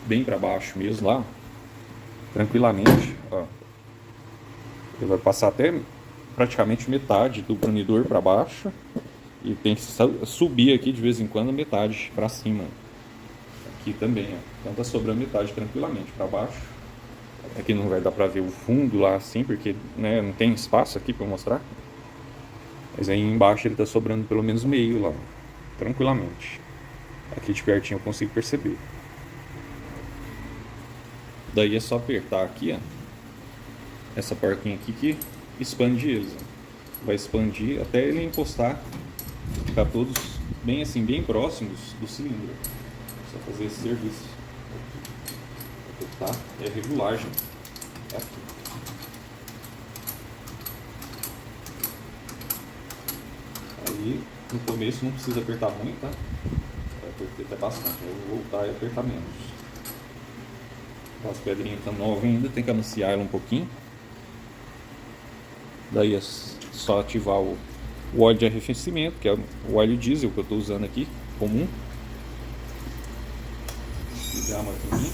bem para baixo mesmo lá, tranquilamente, ó. Ele vai passar até praticamente metade do brunidor para baixo, e tem que subir aqui de vez em quando metade para cima. Aqui também, ó. Então tá sobrando metade tranquilamente para baixo. Aqui não vai dar para ver o fundo lá assim, porque, né, não tem espaço aqui para mostrar. Mas aí embaixo ele tá sobrando pelo menos meio lá, tranquilamente. Aqui de pertinho eu consigo perceber. Daí é só apertar aqui, ó, essa porquinha aqui que expande eles, ó. Vai expandir até ele encostar, ficar todos bem assim, bem próximos do cilindro. Só fazer esse serviço. Apertar, é regulagem. É aqui. Aí no começo não precisa apertar muito, tá? Eu apertei até bastante, aí eu vou voltar e apertar menos. As pedrinhas estão novas ainda, tem que amaciar ela um pouquinho. Daí é só ativar o óleo de arrefecimento, que é o óleo diesel que eu estou usando aqui, comum. Ligar a maquininha.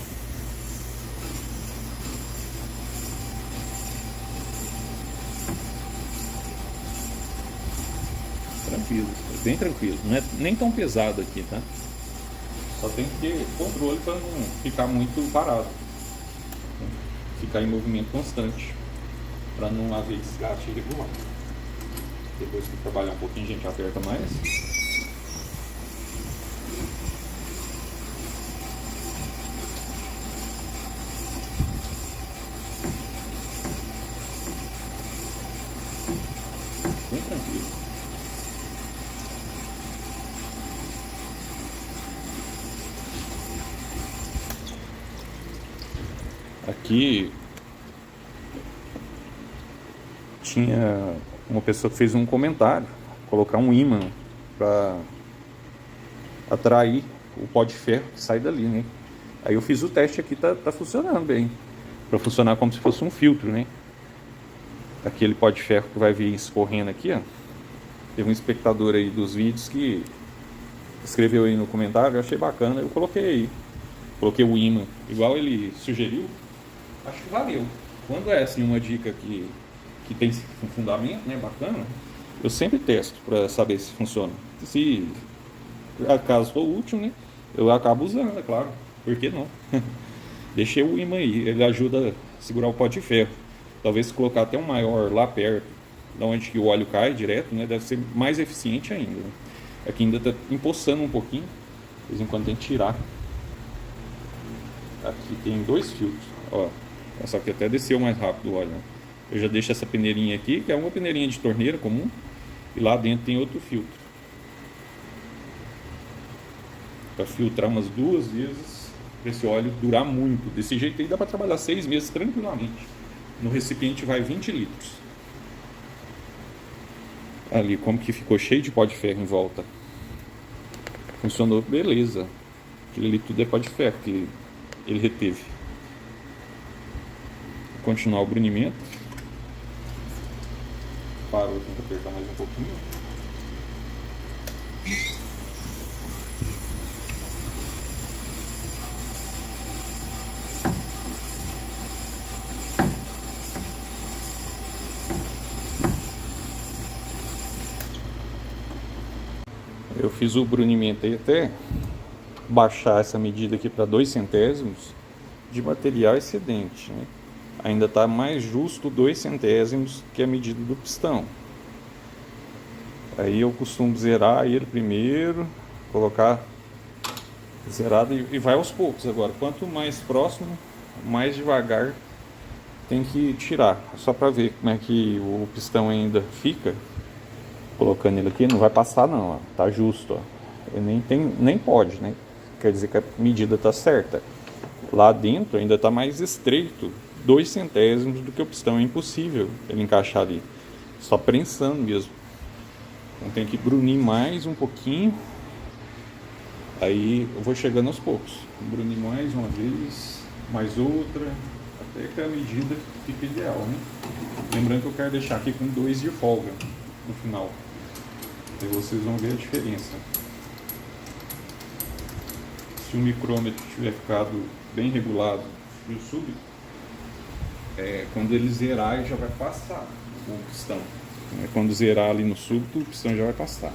Tranquilo, bem tranquilo, não é nem tão pesado aqui, tá? Só tem que ter controle para não ficar muito parado. Ficar em movimento constante, para não haver desgaste irregular. Depois que trabalhar um pouquinho, a gente aperta mais. Bem tranquilo. Aqui tinha uma pessoa que fez um comentário, colocar um ímã para atrair o pó de ferro que sai dali, né? Aí eu fiz o teste aqui, tá funcionando bem. Para funcionar como se fosse um filtro, né? Aquele pó de ferro que vai vir escorrendo aqui, ó. Teve um espectador aí dos vídeos que escreveu aí no comentário, eu achei bacana, eu coloquei aí. Coloquei o ímã, igual ele sugeriu. Acho que valeu. Quando é assim uma dica que tem um fundamento, né, bacana, eu sempre testo para saber se funciona. Se acaso for útil, né, eu acabo usando, é claro. Por que não? Deixei o ímã aí, ele ajuda a segurar o pó de ferro. Talvez se colocar até um maior lá perto, da onde que o óleo cai direto, né, deve ser mais eficiente ainda. Né? Aqui ainda está empoçando um pouquinho, de vez em quando tem que tirar. Aqui tem 2 filtros, ó. Só que até desceu mais rápido o óleo, né? Eu já deixo essa peneirinha aqui, que é uma peneirinha de torneira comum, e lá dentro tem outro filtro. Para filtrar umas 2 vezes, para esse óleo durar muito. Desse jeito aí dá para trabalhar 6 meses tranquilamente. No recipiente vai 20 litros. Ali, como que ficou cheio de pó de ferro em volta. Funcionou beleza. Aquilo ali tudo é pó de ferro que ele reteve. Vou continuar o brunimento. Parou, tem que apertar mais um pouquinho. Eu fiz o brunimento aí até baixar essa medida aqui para 2 centésimos de material excedente, né? Ainda está mais justo 2 centésimos que a medida do pistão. Aí eu costumo zerar ele primeiro, colocar zerado e vai aos poucos agora. Quanto mais próximo, mais devagar tem que tirar. Só para ver como é que o pistão ainda fica. Colocando ele aqui, não vai passar não, ó. Tá justo, ó. Ele nem pode, né? Quer dizer que a medida tá certa. Lá dentro ainda tá mais estreito, 2 centésimos do que o pistão, é impossível ele encaixar ali. Só prensando mesmo. Então tem que brunir mais um pouquinho. Aí eu vou chegando aos poucos. Brunir mais uma vez, mais outra, até que a medida fique ideal, né? Lembrando que eu quero deixar aqui com 2 de folga no final. Aí vocês vão ver a diferença. Se o micrômetro tiver ficado bem regulado no súbito, quando ele zerar, ele já vai passar o pistão. Quando zerar ali no súbito, o pistão já vai passar.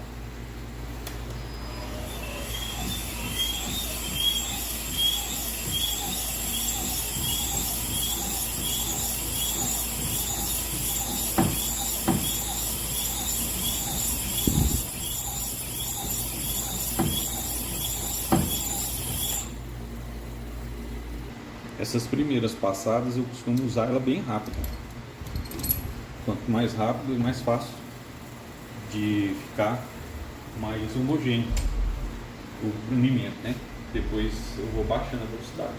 Essas primeiras passadas eu costumo usar ela bem rápido. Quanto mais rápido, mais fácil de ficar mais homogêneo o brunimento, né? Depois eu vou baixando a velocidade.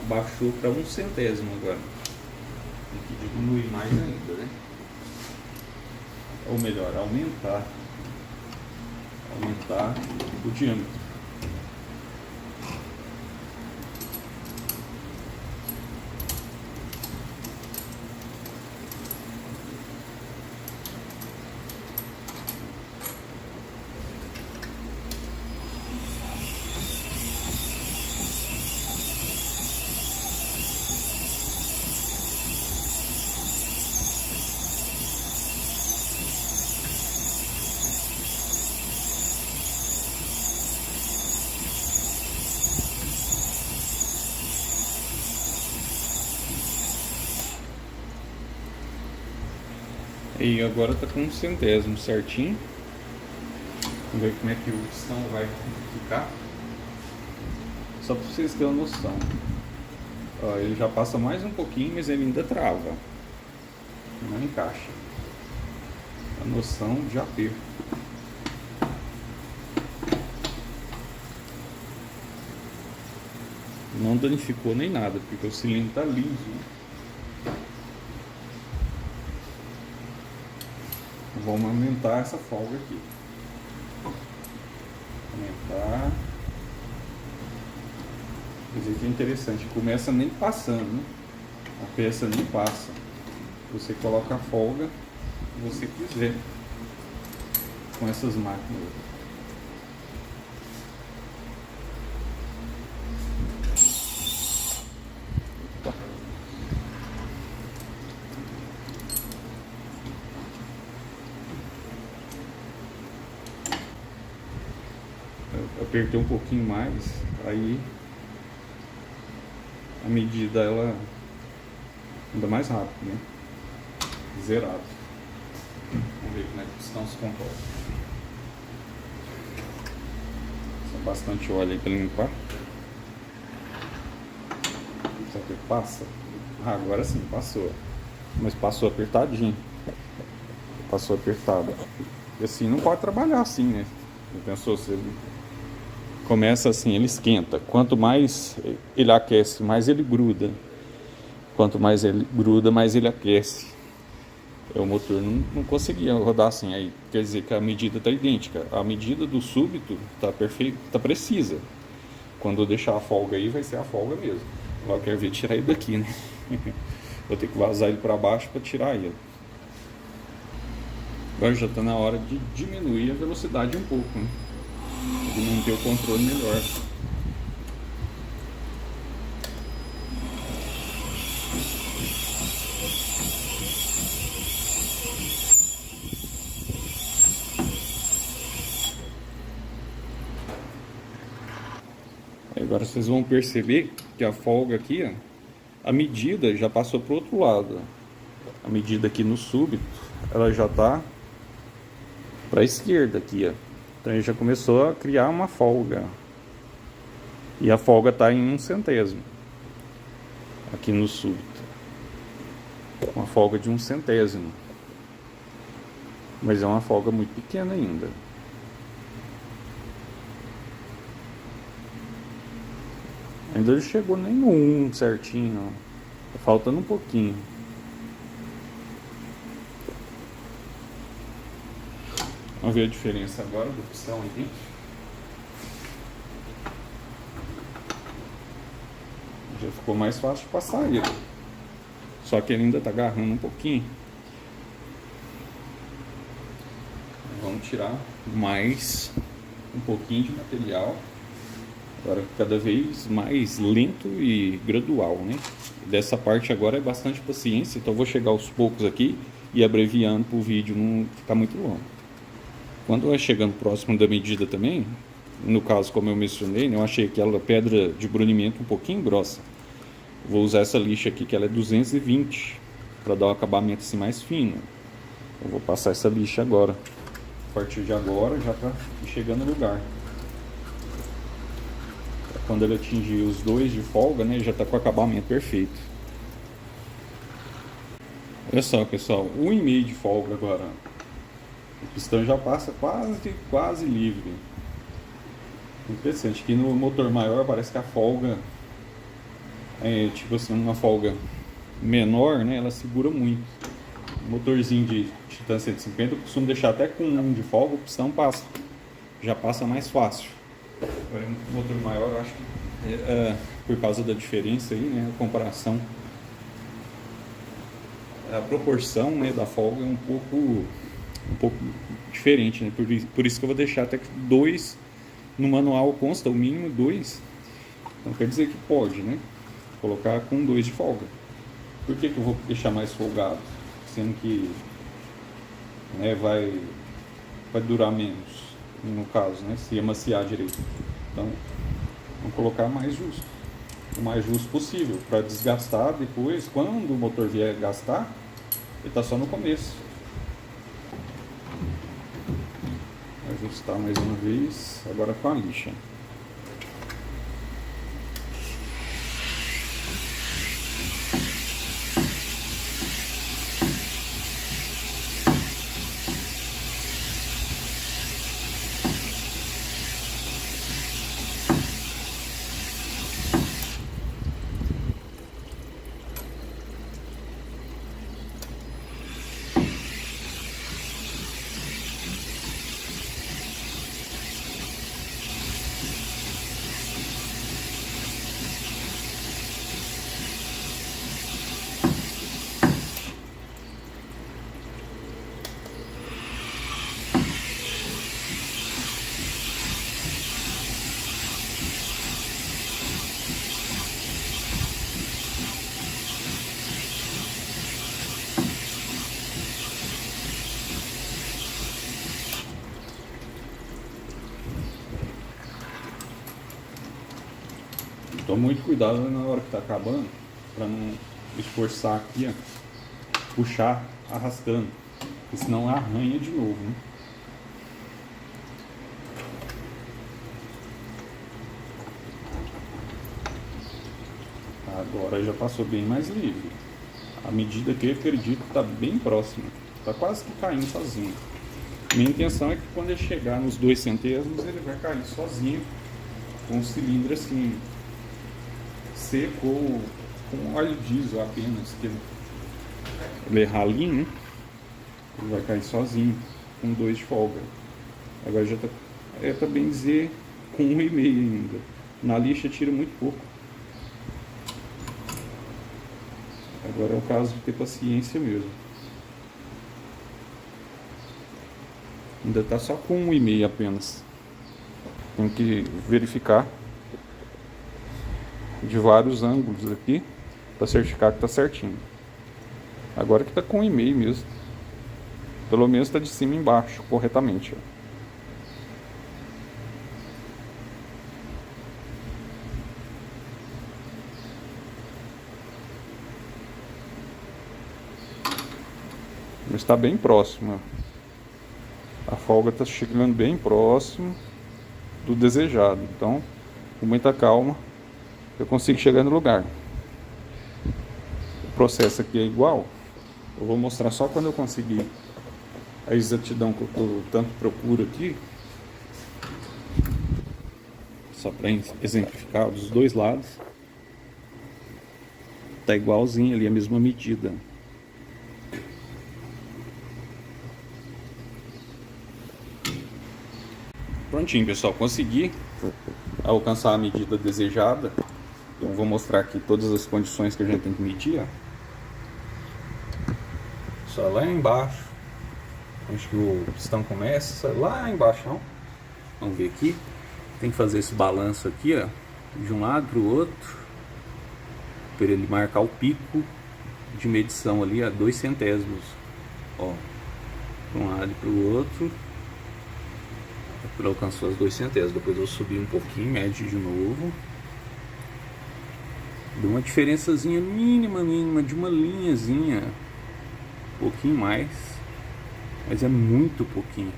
Abaixou para 1 centésimo agora. Tem que diminuir mais ainda, né? Ou melhor, aumentar o diâmetro. E agora tá com 1 centésimo certinho. Vamos ver como é que o pistão vai ficar. Só para vocês terem uma noção. Ó, ele já passa mais um pouquinho, mas ele ainda trava. Não encaixa. A noção de aperto. Não danificou nem nada, porque o cilindro tá liso, né? Vamos aumentar essa folga aqui. Aumentar. Quer dizer que é interessante, começa nem passando, né? A peça nem passa. Você coloca a folga que você quiser com essas máquinas. Eu apertei um pouquinho mais, aí a medida ela anda mais rápido, né? Zerado. Vamos ver como é que o pistão se comporta. Só bastante óleo aí para limpar. Será que passa? Ah, agora sim, passou. Mas passou apertadinho. Passou apertado. E assim não pode trabalhar assim, né? Já pensou, se ele começa assim, ele esquenta. Quanto mais ele aquece, mais ele gruda. Quanto mais ele gruda, mais ele aquece. O motor não conseguia rodar assim. Aí quer dizer que a medida está idêntica. A medida do súbito está perfeita, está precisa. Quando eu deixar a folga aí, vai ser a folga mesmo. Agora eu quero ver tirar ele daqui, né? Vou ter que vazar ele para baixo para tirar ele. Agora já está na hora de diminuir a velocidade um pouco, né? De manter o controle melhor. Agora vocês vão perceber que a folga aqui, ó, a medida já passou para o outro lado. A medida aqui no súbito, ela já está para a esquerda aqui, ó. Então ele já começou a criar uma folga. E a folga está em 1/100 aqui no súbito. Uma folga de 1/100. Mas é uma folga muito pequena ainda. Ainda não chegou nem no 1 certinho, não. Tá faltando um pouquinho. Vamos ver a diferença agora do pistão aqui. Já ficou mais fácil de passar ele. Só que ele ainda tá agarrando um pouquinho. Vamos tirar mais um pouquinho de material. Agora cada vez mais lento e gradual, né? Dessa parte agora é bastante paciência, então eu vou chegar aos poucos aqui e abreviando para o vídeo não ficar muito longo. Quando vai chegando próximo da medida também, no caso como eu mencionei, né, eu achei aquela pedra de brunimento um pouquinho grossa. Vou usar essa lixa aqui que ela é 220 para dar um acabamento assim mais fino. Eu vou passar essa lixa agora. A partir de agora já está chegando no lugar. Quando ele atingir os 2 de folga, né, já está com o acabamento perfeito. Olha só, pessoal, 1,5 de folga agora. O pistão já passa quase livre. Interessante que no motor maior parece que a folga é tipo assim, uma folga menor, né, ela segura muito. O motorzinho de Titan 150 eu costumo deixar até com 1 de folga, o pistão passa. Já passa mais fácil. Agora, um motor maior, eu acho que por causa da diferença aí, né, a comparação, a proporção, né, da folga é um pouco diferente, né? Por isso que eu vou deixar até que 2 no manual consta o mínimo 2. Então quer dizer que pode, né, colocar com 2 de folga. Por que eu vou deixar mais folgado, sendo que, né, vai durar menos? No caso, né, se amaciar direito. Então, vamos colocar mais justo, o mais justo possível, para desgastar depois, quando o motor vier gastar, ele está só no começo. Ajustar mais uma vez, agora com a lixa. Toma muito cuidado na hora que tá acabando, para não esforçar aqui, ó, puxar arrastando, porque senão arranha de novo, né? Agora já passou bem mais livre. A medida que eu acredito está bem próxima, está quase que caindo sozinho. Minha intenção é que quando ele chegar nos 2 centésimos ele vai cair sozinho, com o cilindro assim seco ou com óleo diesel apenas, que ele é ralinho, né? Ele vai cair sozinho, com 2 de folga. Agora já tá bem dizer com 1,5 ainda. Na lixa tira muito pouco. Agora é o caso de ter paciência mesmo. Ainda tá só com 1,5 apenas. Tem que verificar de vários ângulos aqui para certificar que tá certinho. Agora que tá com 1,5 mesmo. Pelo menos tá de cima e embaixo corretamente, ó. Mas está bem próximo. A folga está chegando bem próximo do desejado. Então, com muita calma, eu consigo chegar no lugar. O processo aqui é igual. Eu vou mostrar só quando eu conseguir a exatidão que eu tanto procuro aqui. Só para exemplificar dos dois lados. Tá igualzinho ali, a mesma medida. Prontinho, pessoal, consegui alcançar a medida desejada. Então vou mostrar aqui todas as condições que a gente tem que medir, ó. Só lá embaixo, onde que o pistão começa, lá embaixo, ó. Vamos ver aqui. Tem que fazer esse balanço aqui, ó, de um lado para o outro, para ele marcar o pico de medição ali a 2 centésimos, ó, para um lado e para o outro. Ele alcançou as 2 centésimos. Depois eu subi um pouquinho, mede de novo. Deu uma diferençazinha mínima de uma linhazinha, um pouquinho mais, mas é muito pouquinho.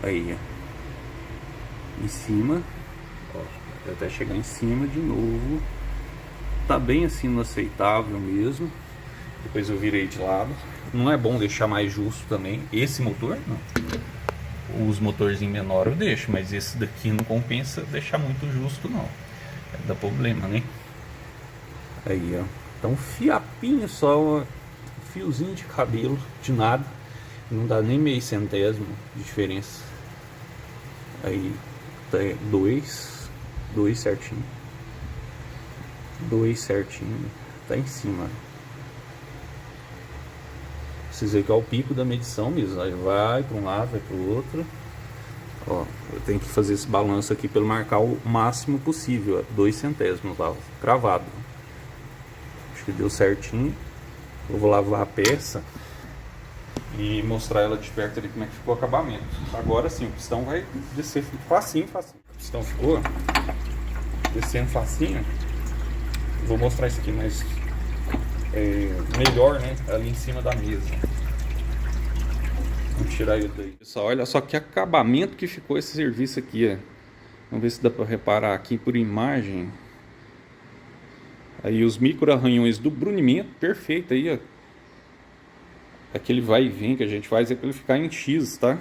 Aí, ó, em cima, ó, até chegar em cima de novo. Tá bem assim no aceitável mesmo. Depois eu virei de lado. Não é bom deixar mais justo também. Esse motor, não. Os motorzinhos menores eu deixo, mas esse daqui não compensa deixar muito justo não. Dá problema, né? Aí, ó. Então fiapinho só, fiozinho de cabelo, de nada. Não dá nem meio centésimo de diferença. Aí tá 2 certinho. 2 certinho. Tá em cima. Vocês veem que é o pico da medição mesmo. Aí vai para um lado, vai para o outro. Ó, eu tenho que fazer esse balanço aqui para marcar o máximo possível. 2 centésimos lá, cravado. Acho que deu certinho. Eu vou lavar a peça e mostrar ela de perto ali como é que ficou o acabamento. Agora sim, o pistão vai descer facinho, facinho. O pistão ficou descendo facinho. Vou mostrar isso aqui mais melhor, né? Ali em cima da mesa. Vamos tirar ele daí. Pessoal, olha só que acabamento que ficou esse serviço aqui, ó. Vamos ver se dá para reparar aqui por imagem. Aí os micro arranhões do brunimento, perfeito aí, ó. Aquele vai e vem que a gente faz é para ele ficar em X, tá?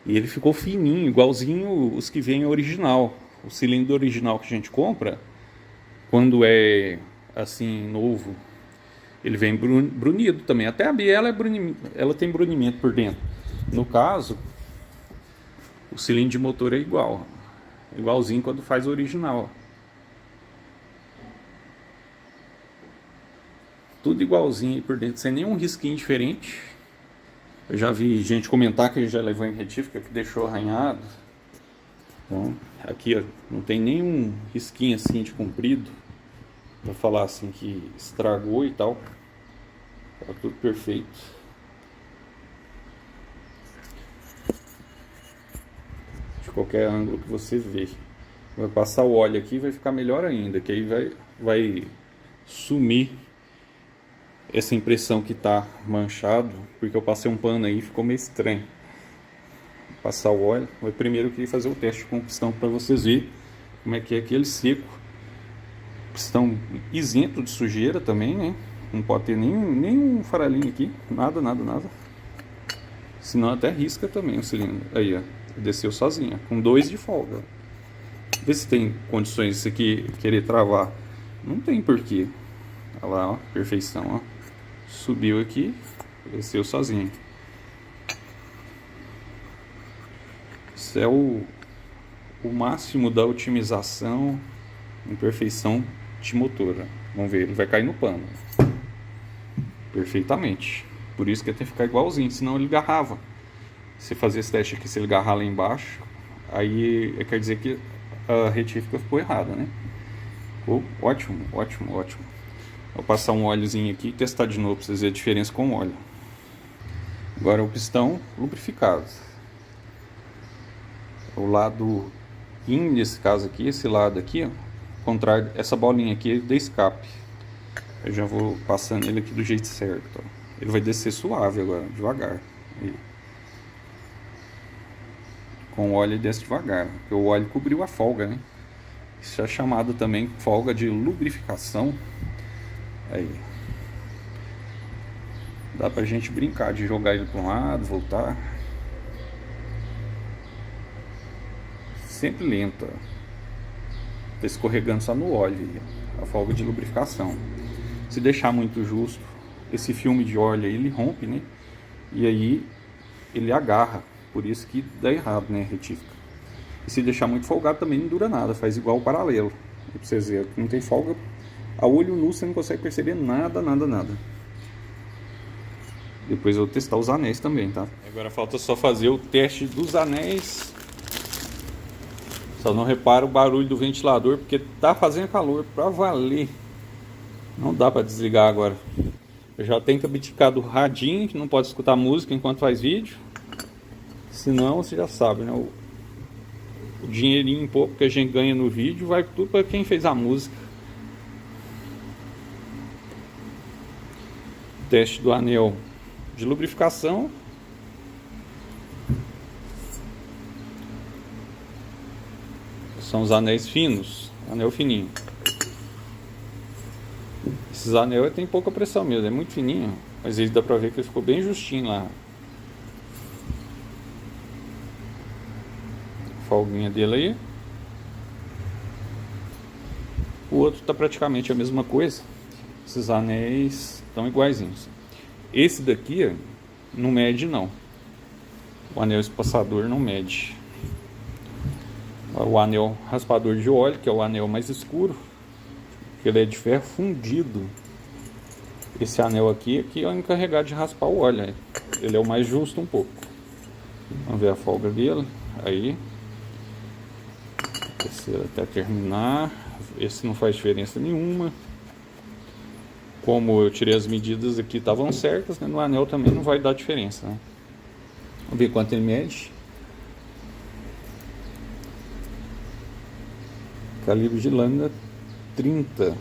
E ele ficou fininho, igualzinho os que vem original. O cilindro original que a gente compra, quando é assim novo, ele vem brunido também. Até a biela ela tem brunimento por dentro. No caso, o cilindro de motor é igual, igualzinho quando faz o original. Tudo igualzinho aí por dentro, sem nenhum risquinho diferente. Eu já vi gente comentar que já levou em retífica, que deixou arranhado. Então, aqui, ó, não tem nenhum risquinho assim de comprido para falar assim que estragou e tal. Tá tudo perfeito. De qualquer ângulo que você vê. Vai passar o óleo aqui e vai ficar melhor ainda, que aí vai sumir essa impressão que tá manchado, porque eu passei um pano aí e ficou meio estranho. Vou passar o óleo. Mas primeiro eu queria fazer o teste com pistão para vocês verem como é que é aquele seco. Pistão isento de sujeira também, né? Não pode ter nenhum faralinho aqui, nada. Senão até risca também o cilindro. Aí, ó, desceu sozinho, com 2 de folga. Vê se tem condições isso aqui querer travar. Não tem porquê. Olha lá, ó, perfeição, ó. Subiu aqui, desceu sozinho. Isso é o máximo da otimização em perfeição de motor. Vamos ver, ele vai cair no pano. Perfeitamente. Por isso que ele tem que ficar igualzinho, senão ele garrava. Se fazer esse teste aqui, se ele garrar lá embaixo, aí quer dizer que a retífica ficou errada, né? Ficou ótimo. Vou passar um óleozinho aqui e testar de novo para vocês verem a diferença com o óleo. Agora o pistão lubrificado. O lado in, nesse caso aqui, esse lado aqui, ó, contrário, essa bolinha aqui é de escape. Eu já vou passando ele aqui do jeito certo, ó. Ele vai descer suave agora, devagar. Aí. Com o óleo ele desce devagar, porque o óleo cobriu a folga, né? Isso é chamado também folga de lubrificação. Aí. Dá pra gente brincar de jogar ele para um lado, voltar. Sempre lenta. Tá escorregando só no óleo, a folga de lubrificação. Se deixar muito justo, esse filme de óleo aí, ele rompe, né? E aí ele agarra, por isso que dá errado, né? Retífica. E se deixar muito folgado também não dura nada, faz igual o paralelo. E pra vocês verem, não tem folga, a olho nu você não consegue perceber nada. Depois eu vou testar os anéis também, tá? Agora falta só fazer o teste dos anéis. Só não repara o barulho do ventilador, porque tá fazendo calor pra valer. Não dá pra desligar agora. Eu já tenho que abdicar do radinho, que não pode escutar música enquanto faz vídeo. Senão, você já sabe, né? O dinheirinho pouco que a gente ganha no vídeo vai tudo para quem fez a música. Teste do anel de lubrificação. São os anéis finos, anel fininho. Esses anéis tem pouca pressão mesmo, é muito fininho, mas ele dá pra ver que ele ficou bem justinho lá. Folguinha dele aí. O outro tá praticamente a mesma coisa. Esses anéis estão iguaizinhos. Esse daqui não mede não. O anel espaçador não mede. O anel raspador de óleo, que é o anel mais escuro, ele é de ferro fundido. Esse anel aqui é o encarregado de raspar o óleo. Ele é o mais justo um pouco. Vamos ver a folga dele. Aí. Descer até terminar. Esse não faz diferença nenhuma. Como eu tirei as medidas aqui, estavam certas, né? No anel também não vai dar diferença, né? Vamos ver quanto ele mede. Calibre de lâmina 30.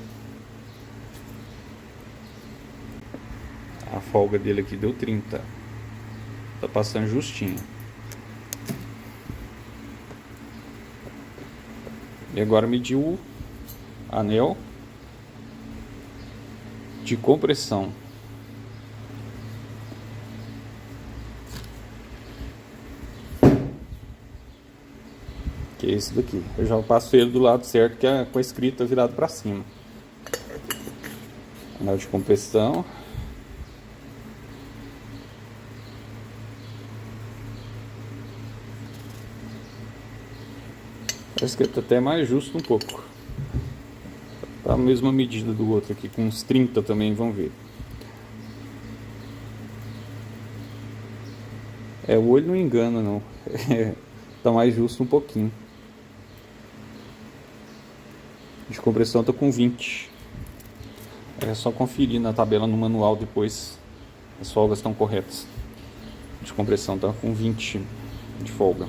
A folga dele aqui deu 30. Tá passando justinho. E agora mediu o anel de compressão. Que é esse daqui. Eu já passo ele do lado certo, que é com a escrita virada para cima. Anel de compressão. Parece que tá até mais justo um pouco. Tá a mesma medida do outro aqui, com uns 30 também, vamos ver. O olho não engana não. Tá mais justo um pouquinho. De compressão tá com 20. É só conferir na tabela no manual depois. As folgas estão corretas. De compressão tá com 20 de folga.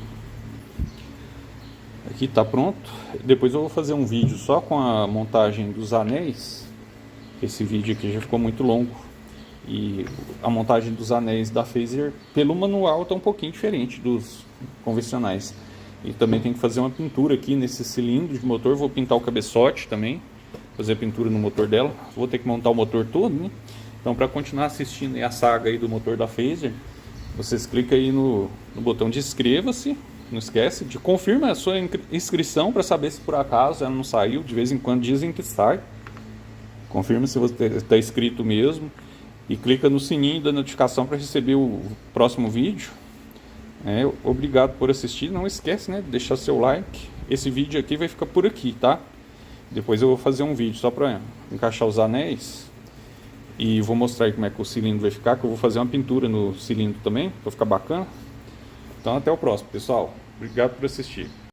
Aqui está pronto. Depois eu vou fazer um vídeo só com a montagem dos anéis. Esse vídeo aqui já ficou muito longo. E a montagem dos anéis da Phaser pelo manual está um pouquinho diferente dos convencionais. E também tem que fazer uma pintura aqui nesse cilindro de motor. Vou pintar o cabeçote também, fazer a pintura no motor dela. Vou ter que montar o motor todo, né? Então, para continuar assistindo a saga aí do motor da Phaser, vocês clicam aí no botão de inscreva-se. Não esquece de confirma a sua inscrição para saber se por acaso ela não saiu. De vez em quando dizem que sai. Confirma se você está inscrito mesmo. E clica no sininho da notificação para receber o próximo vídeo. Obrigado por assistir. Não esquece, né, de deixar seu like. Esse vídeo aqui vai ficar por aqui, tá? Depois eu vou fazer um vídeo só para encaixar os anéis. E vou mostrar aí como é que o cilindro vai ficar. Que eu vou fazer uma pintura no cilindro também, para ficar bacana. Então até o próximo, pessoal. Obrigado por assistir.